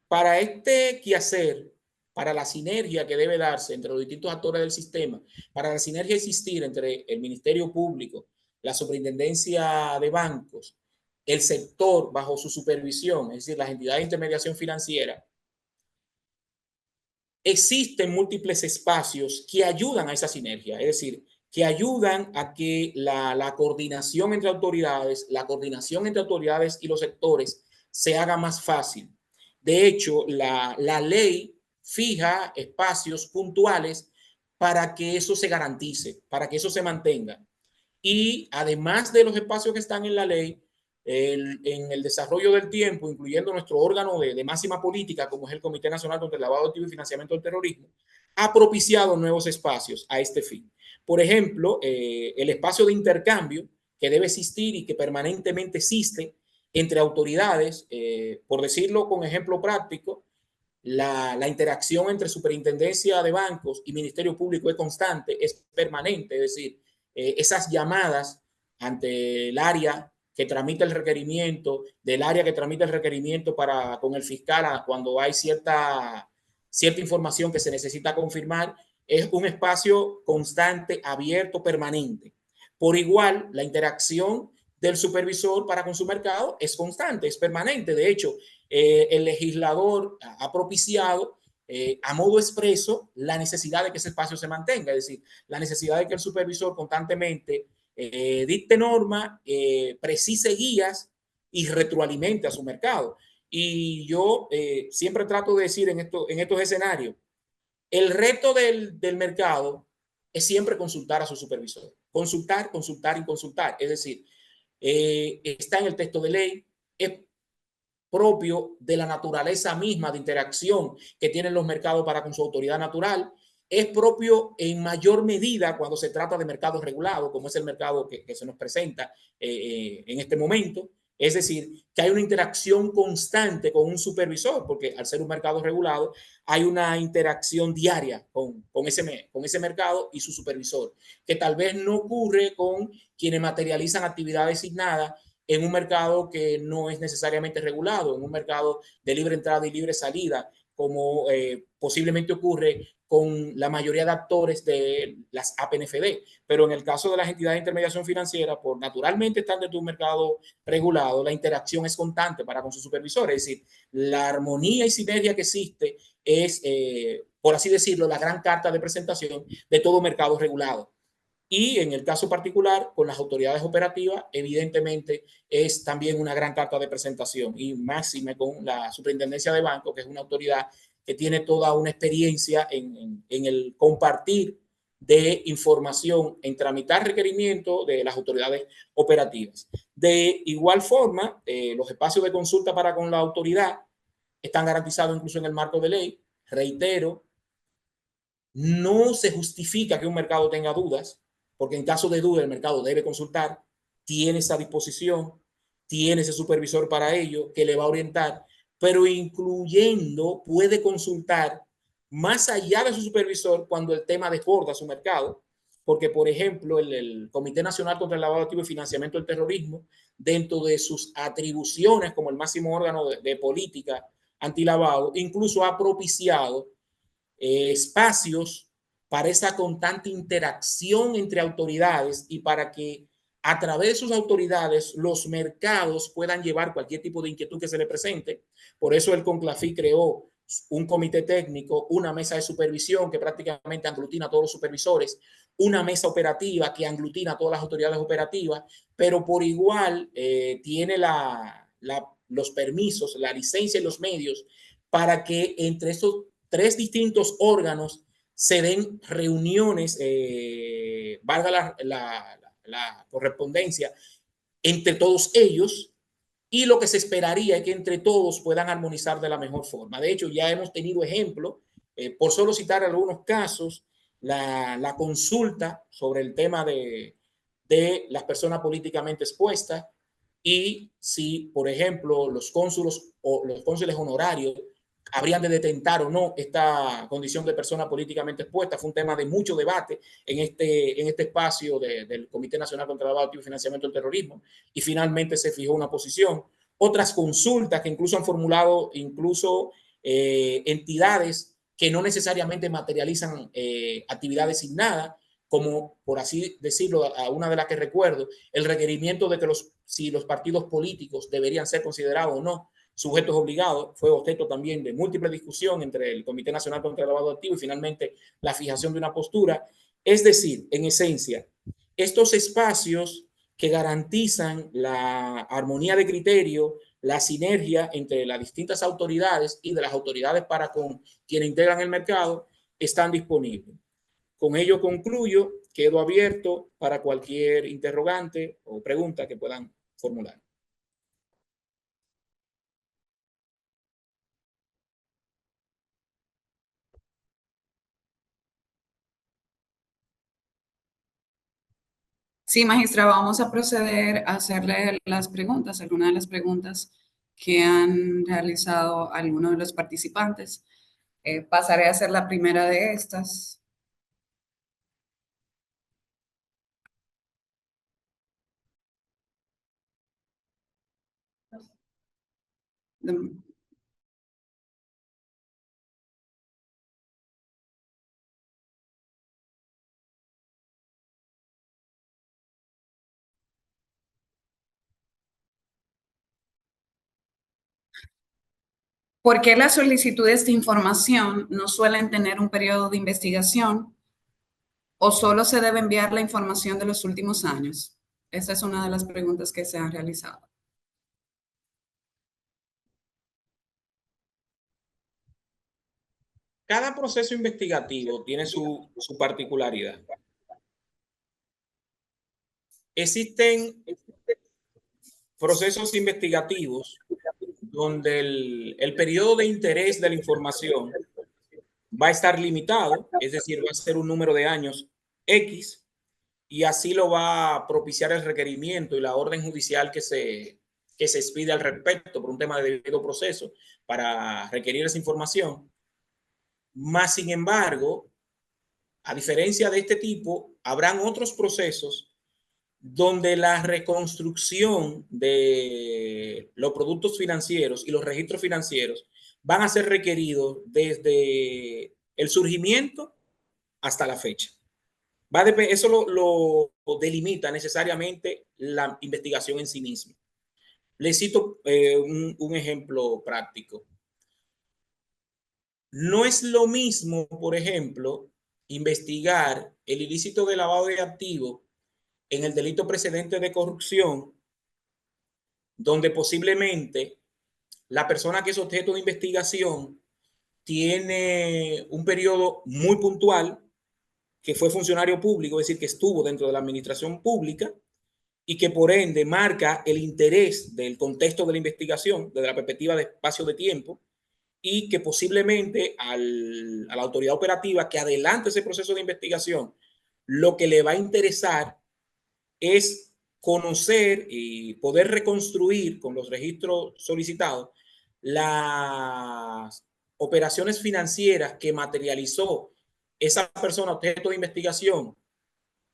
para este quehacer, para la sinergia que debe darse entre los distintos actores del sistema, para la sinergia existir entre el Ministerio Público, la Superintendencia de Bancos, el sector bajo su supervisión, es decir, las entidades de intermediación financiera, existen múltiples espacios que ayudan a esa sinergia, es decir, que ayudan a que la coordinación entre autoridades, y los sectores se haga más fácil. De hecho, la ley fija espacios puntuales para que eso se garantice, para que eso se mantenga. Y además de los espacios que están en la ley, en el desarrollo del tiempo, incluyendo nuestro órgano de máxima política, como es el Comité Nacional contra el Lavado Activo y Financiamiento del Terrorismo, ha propiciado nuevos espacios a este fin. Por ejemplo, el espacio de intercambio que debe existir y que permanentemente existe entre autoridades, por decirlo con ejemplo práctico, la interacción entre Superintendencia de Bancos y Ministerio Público es constante, es permanente, es decir, esas llamadas ante el área que tramita el requerimiento, del área que tramita el requerimiento con el fiscal cuando hay cierta información que se necesita confirmar, es un espacio constante, abierto, permanente. Por igual, la interacción del supervisor para con su mercado es constante, es permanente. De hecho, el legislador ha propiciado a modo expreso la necesidad de que ese espacio se mantenga, es decir, la necesidad de que el supervisor constantemente dicte norma, precise guías y retroalimente a su mercado. Y yo siempre trato de decir en estos escenarios, el reto del mercado es siempre consultar a su supervisor. Consultar, consultar y consultar. Es decir, está en el texto de ley, es propio de la naturaleza misma de interacción que tienen los mercados para con su autoridad natural. es propio en mayor medida cuando se trata de mercados regulados, como es el mercado que se nos presenta en este momento. Es decir, que hay una interacción constante con un supervisor, porque al ser un mercado regulado, hay una interacción diaria con ese mercado y su supervisor, que tal vez no ocurre con quienes materializan actividades asignadas en un mercado que no es necesariamente regulado, en un mercado de libre entrada y libre salida, como posiblemente ocurre con la mayoría de actores de las APNFD. Pero en el caso de las entidades de intermediación financiera, por naturalmente están dentro de un mercado regulado, la interacción es constante para con sus supervisores. Es decir, la armonía y sinergia que existe es, por así decirlo, la gran carta de presentación de todo mercado regulado. Y en el caso particular, con las autoridades operativas, evidentemente es también una gran carta de presentación, y máxime con la Superintendencia de Bancos, que es una autoridad que tiene toda una experiencia en el compartir de información, en tramitar requerimientos de las autoridades operativas. De igual forma, los espacios de consulta para con la autoridad están garantizados incluso en el marco de ley. Reitero, no se justifica que un mercado tenga dudas, porque en caso de duda el mercado debe consultar, tiene esa disposición, tiene ese supervisor para ello que le va a orientar, pero incluyendo puede consultar más allá de su supervisor cuando el tema desborda su mercado, porque por ejemplo el Comité Nacional contra el Lavado de Activos y Financiamiento del Terrorismo, dentro de sus atribuciones como el máximo órgano de política antilavado, incluso ha propiciado espacios para esa constante interacción entre autoridades y para que a través de sus autoridades los mercados puedan llevar cualquier tipo de inquietud que se le presente. Por eso el CONCLAFI creó un comité técnico, una mesa de supervisión que prácticamente aglutina a todos los supervisores, una mesa operativa que aglutina a todas las autoridades operativas, pero por igual tiene los permisos, la licencia y los medios para que entre estos tres distintos órganos se den reuniones, valga la correspondencia, entre todos ellos, y lo que se esperaría es que entre todos puedan armonizar de la mejor forma. De hecho, ya hemos tenido ejemplos, por solo citar algunos casos, la consulta sobre el tema de las personas políticamente expuestas, y si, por ejemplo, los cónsules o los cónsules honorarios habrían de detentar o no esta condición de persona políticamente expuesta. Fue un tema de mucho debate en este espacio del Comité Nacional contra el Lavado de Activos y Financiamiento del Terrorismo, y finalmente se fijó una posición. Otras consultas que incluso han formulado incluso entidades que no necesariamente materializan actividades asignadas, como por así decirlo, a una de las que recuerdo, el requerimiento de que si los partidos políticos deberían ser considerados o no sujetos obligados, fue objeto también de múltiple discusión entre el Comité Nacional contra el Lavado de Activos y finalmente la fijación de una postura. Es decir, en esencia, estos espacios que garantizan la armonía de criterio, la sinergia entre las distintas autoridades y de las autoridades para con quienes integran el mercado, están disponibles. Con ello concluyo, quedo abierto para cualquier interrogante o pregunta que puedan formular. Sí, magistra, vamos a proceder a hacerle las preguntas, algunas de las preguntas que han realizado algunos de los participantes. Pasaré a hacer la primera de estas. ¿Por qué las solicitudes de información no suelen tener un periodo de investigación o solo se debe enviar la información de los últimos años? Esa es una de las preguntas que se han realizado. Cada proceso investigativo tiene su particularidad. Existen procesos investigativos donde el periodo de interés de la información va a estar limitado, es decir, va a ser un número de años X, y así lo va a propiciar el requerimiento y la orden judicial que se expide al respecto por un tema de debido proceso para requerir esa información. Más sin embargo, a diferencia de este tipo, habrán otros procesos donde la reconstrucción de los productos financieros y los registros financieros van a ser requeridos desde el surgimiento hasta la fecha. Eso lo delimita necesariamente la investigación en sí misma. Les cito un ejemplo práctico. No es lo mismo, por ejemplo, investigar el ilícito de lavado de activos en el delito precedente de corrupción, donde posiblemente la persona que es objeto de investigación tiene un periodo muy puntual, que fue funcionario público, es decir, que estuvo dentro de la administración pública y que por ende marca el interés del contexto de la investigación, desde la perspectiva de espacio de tiempo, y que posiblemente a la autoridad operativa que adelante ese proceso de investigación, lo que le va a interesar es conocer y poder reconstruir con los registros solicitados las operaciones financieras que materializó esa persona objeto de investigación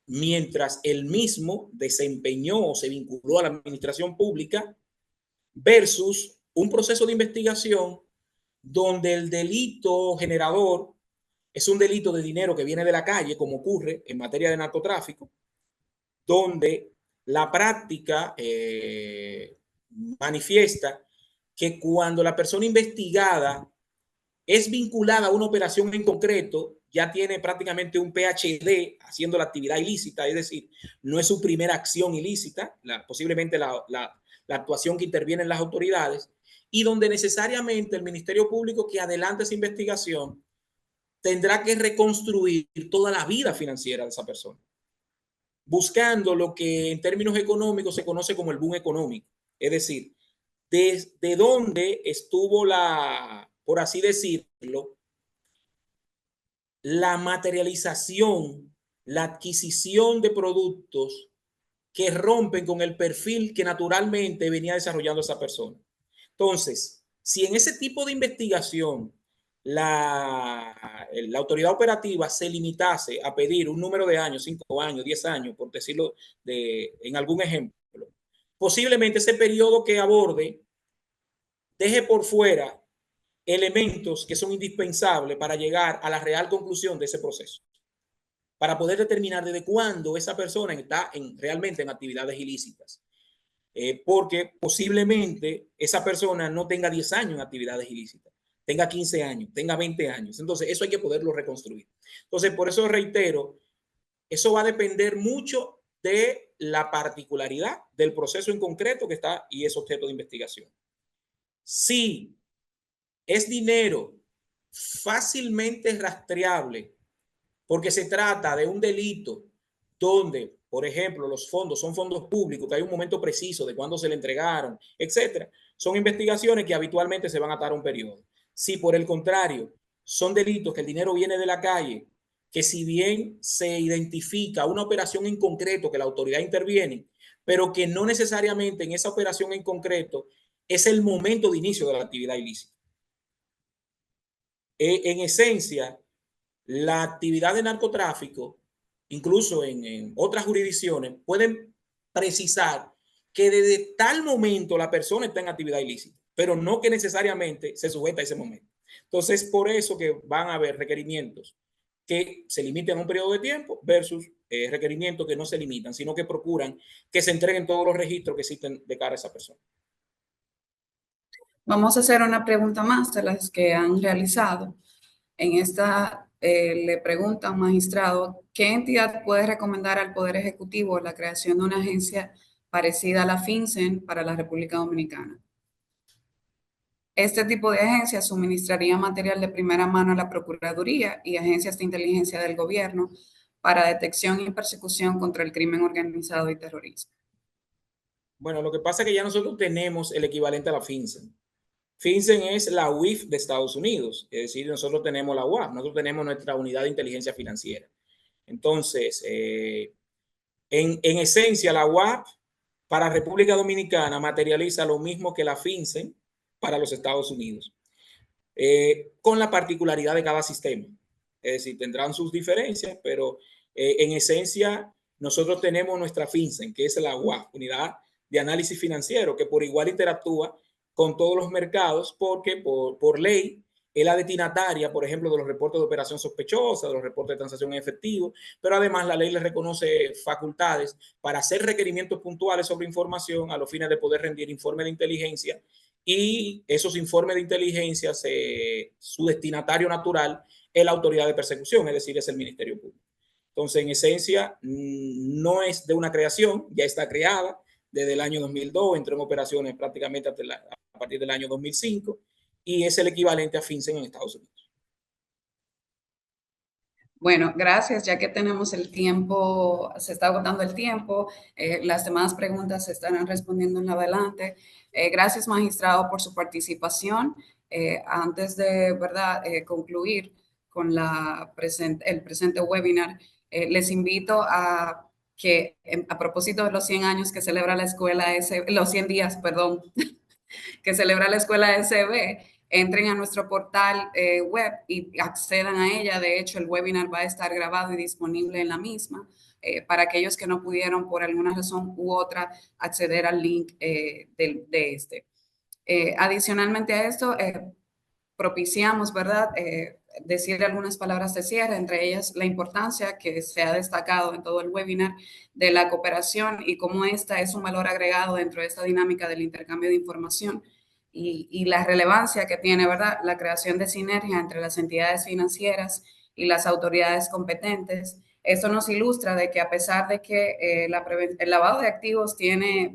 mientras él mismo desempeñó o se vinculó a la administración pública versus un proceso de investigación donde el delito generador es un delito de dinero que viene de la calle, como ocurre en materia de narcotráfico, donde la práctica manifiesta que cuando la persona investigada es vinculada a una operación en concreto, ya tiene prácticamente un PhD haciendo la actividad ilícita, es decir, no es su primera acción ilícita, posiblemente la actuación que intervienen las autoridades, y donde necesariamente el Ministerio Público que adelante esa investigación tendrá que reconstruir toda la vida financiera de esa persona, buscando lo que en términos económicos se conoce como el boom económico, es decir, desde dónde estuvo por así decirlo, la materialización, la adquisición de productos que rompen con el perfil que naturalmente venía desarrollando esa persona. Entonces, si en ese tipo de investigación la autoridad operativa se limitase a pedir un número de años, 5 años, 10 años, por decirlo en algún ejemplo, posiblemente ese periodo que aborde deje por fuera elementos que son indispensables para llegar a la real conclusión de ese proceso, para poder determinar desde cuándo esa persona está realmente en actividades ilícitas. Porque posiblemente esa persona no tenga 10 años en actividades ilícitas, tenga 15 años, tenga 20 años. Entonces, eso hay que poderlo reconstruir. Entonces, por eso reitero, eso va a depender mucho de la particularidad del proceso en concreto que está y es objeto de investigación. Si es dinero fácilmente rastreable, porque se trata de un delito donde, por ejemplo, los fondos son fondos públicos, que hay un momento preciso de cuándo se le entregaron, etcétera. Son investigaciones que habitualmente se van a atar a un periodo. Si por el contrario son delitos que el dinero viene de la calle, que si bien se identifica una operación en concreto que la autoridad interviene, pero que no necesariamente en esa operación en concreto es el momento de inicio de la actividad ilícita. En esencia, la actividad de narcotráfico, incluso en otras jurisdicciones, pueden precisar que desde tal momento la persona está en actividad ilícita, pero no que necesariamente se sujeta a ese momento. Entonces, por eso que van a haber requerimientos que se limiten a un periodo de tiempo versus requerimientos que no se limitan, sino que procuran que se entreguen todos los registros que existen de cara a esa persona. Vamos a hacer una pregunta más de las que han realizado. En esta le pregunta a un magistrado, ¿qué entidad puede recomendar al Poder Ejecutivo la creación de una agencia parecida a la FinCEN para la República Dominicana? Este tipo de agencias suministraría material de primera mano a la Procuraduría y agencias de inteligencia del gobierno para detección y persecución contra el crimen organizado y terrorismo. Bueno, lo que pasa es que ya nosotros tenemos el equivalente a la FinCEN. FinCEN es la UIF de Estados Unidos, es decir, nosotros tenemos la UAF, nosotros tenemos nuestra unidad de inteligencia financiera. Entonces, en esencia, la UAF para República Dominicana materializa lo mismo que la FinCEN para los Estados Unidos, con la particularidad de cada sistema. Es decir, tendrán sus diferencias, pero en esencia nosotros tenemos nuestra FinCEN, que es la UAF, Unidad de Análisis Financiero, que por igual interactúa con todos los mercados porque por ley es la destinataria, por ejemplo, de los reportes de operación sospechosa, de los reportes de transacción en efectivo, pero además la ley le reconoce facultades para hacer requerimientos puntuales sobre información a los fines de poder rendir informes de inteligencia, y esos informes de inteligencia, su destinatario natural es la autoridad de persecución, es decir, es el Ministerio Público. Entonces, en esencia, no es de una creación, ya está creada desde el año 2002, entró en operaciones prácticamente a partir del año 2005, y es el equivalente a FinCEN en Estados Unidos. Bueno, gracias. Ya que tenemos el tiempo, se está agotando el tiempo, las demás preguntas se estarán respondiendo en adelante. Gracias, magistrado, por su participación. Antes de, ¿verdad?, concluir con el presente webinar, les invito a que, a propósito de los 100 años que celebra la escuela, los 100 días, perdón, que celebra la escuela SB, entren a nuestro portal web y accedan a ella. De hecho, el webinar va a estar grabado y disponible en la misma para aquellos que no pudieron por alguna razón u otra acceder al link de este. Adicionalmente a esto, propiciamos, ¿verdad?, decir algunas palabras de cierre, entre ellas la importancia que se ha destacado en todo el webinar de la cooperación y cómo esta es un valor agregado dentro de esta dinámica del intercambio de información, y la relevancia que tiene, ¿verdad?, la creación de sinergia entre las entidades financieras y las autoridades competentes. Esto nos ilustra de que a pesar de que el lavado de activos tiene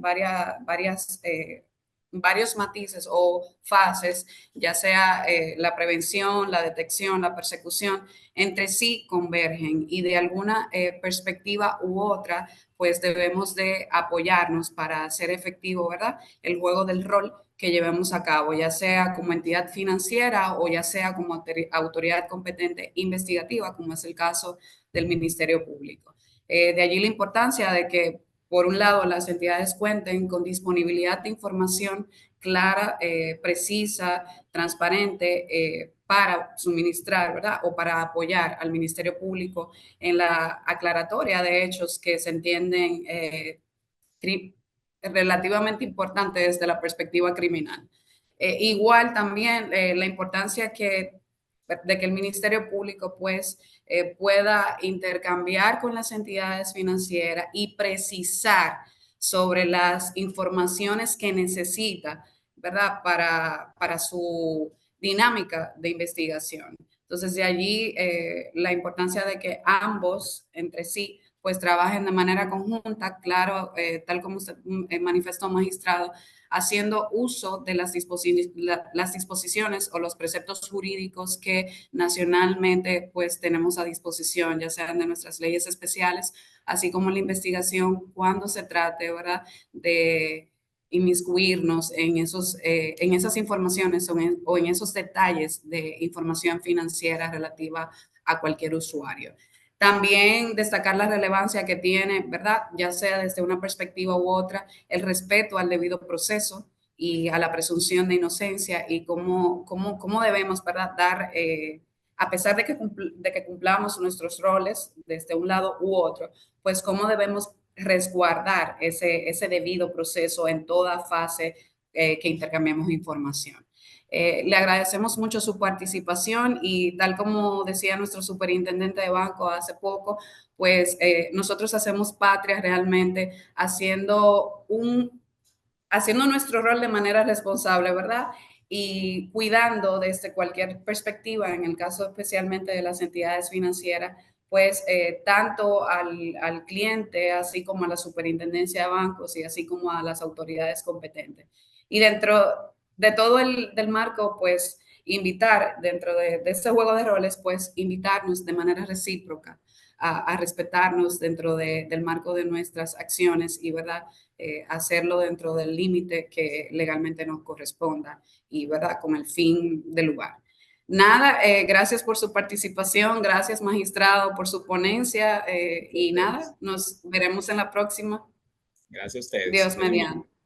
varios matices o fases, ya sea la prevención, la detección, la persecución, entre sí convergen, y de alguna perspectiva u otra, pues debemos de apoyarnos para hacer efectivo, ¿verdad?, el juego del rol que llevemos a cabo, ya sea como entidad financiera o ya sea como autoridad competente investigativa, como es el caso del Ministerio Público. De allí la importancia de que, por un lado, las entidades cuenten con disponibilidad de información clara, precisa, transparente, para suministrar, ¿verdad?, o para apoyar al Ministerio Público en la aclaratoria de hechos que se entienden relativamente importantes desde la perspectiva criminal. Igual también la importancia de que el Ministerio Público pues pueda intercambiar con las entidades financieras y precisar sobre las informaciones que necesita, ¿verdad?, para su dinámica de investigación. Entonces, de allí la importancia de que ambos entre sí pues trabajen de manera conjunta, claro, tal como usted manifestó, magistrado, haciendo uso de las disposiciones o los preceptos jurídicos que nacionalmente pues tenemos a disposición, ya sean de nuestras leyes especiales, así como la investigación cuando se trate, ¿verdad?, de inmiscuirnos en esas informaciones o en esos detalles de información financiera relativa a cualquier usuario. También destacar la relevancia que tiene, ¿verdad?, ya sea desde una perspectiva u otra, el respeto al debido proceso y a la presunción de inocencia, y cómo debemos, ¿verdad?, dar, a pesar de que cumplamos nuestros roles desde un lado u otro, pues cómo debemos resguardar ese debido proceso en toda fase que intercambiemos información. Le agradecemos mucho su participación, y tal como decía nuestro superintendente de banco hace poco, pues nosotros hacemos patria realmente haciendo nuestro rol de manera responsable, ¿verdad? Y cuidando desde cualquier perspectiva, en el caso especialmente de las entidades financieras, pues tanto al cliente, así como a la superintendencia de bancos y así como a las autoridades competentes. Y dentro de todo del marco, pues invitar, dentro de este juego de roles, pues invitarnos de manera recíproca a respetarnos dentro del marco de nuestras acciones y, ¿verdad? Hacerlo dentro del límite que legalmente nos corresponda y, ¿verdad? Con el fin del lugar. Nada, gracias por su participación, gracias magistrado por su ponencia y nada, nos veremos en la próxima. Gracias a ustedes. Dios mediante.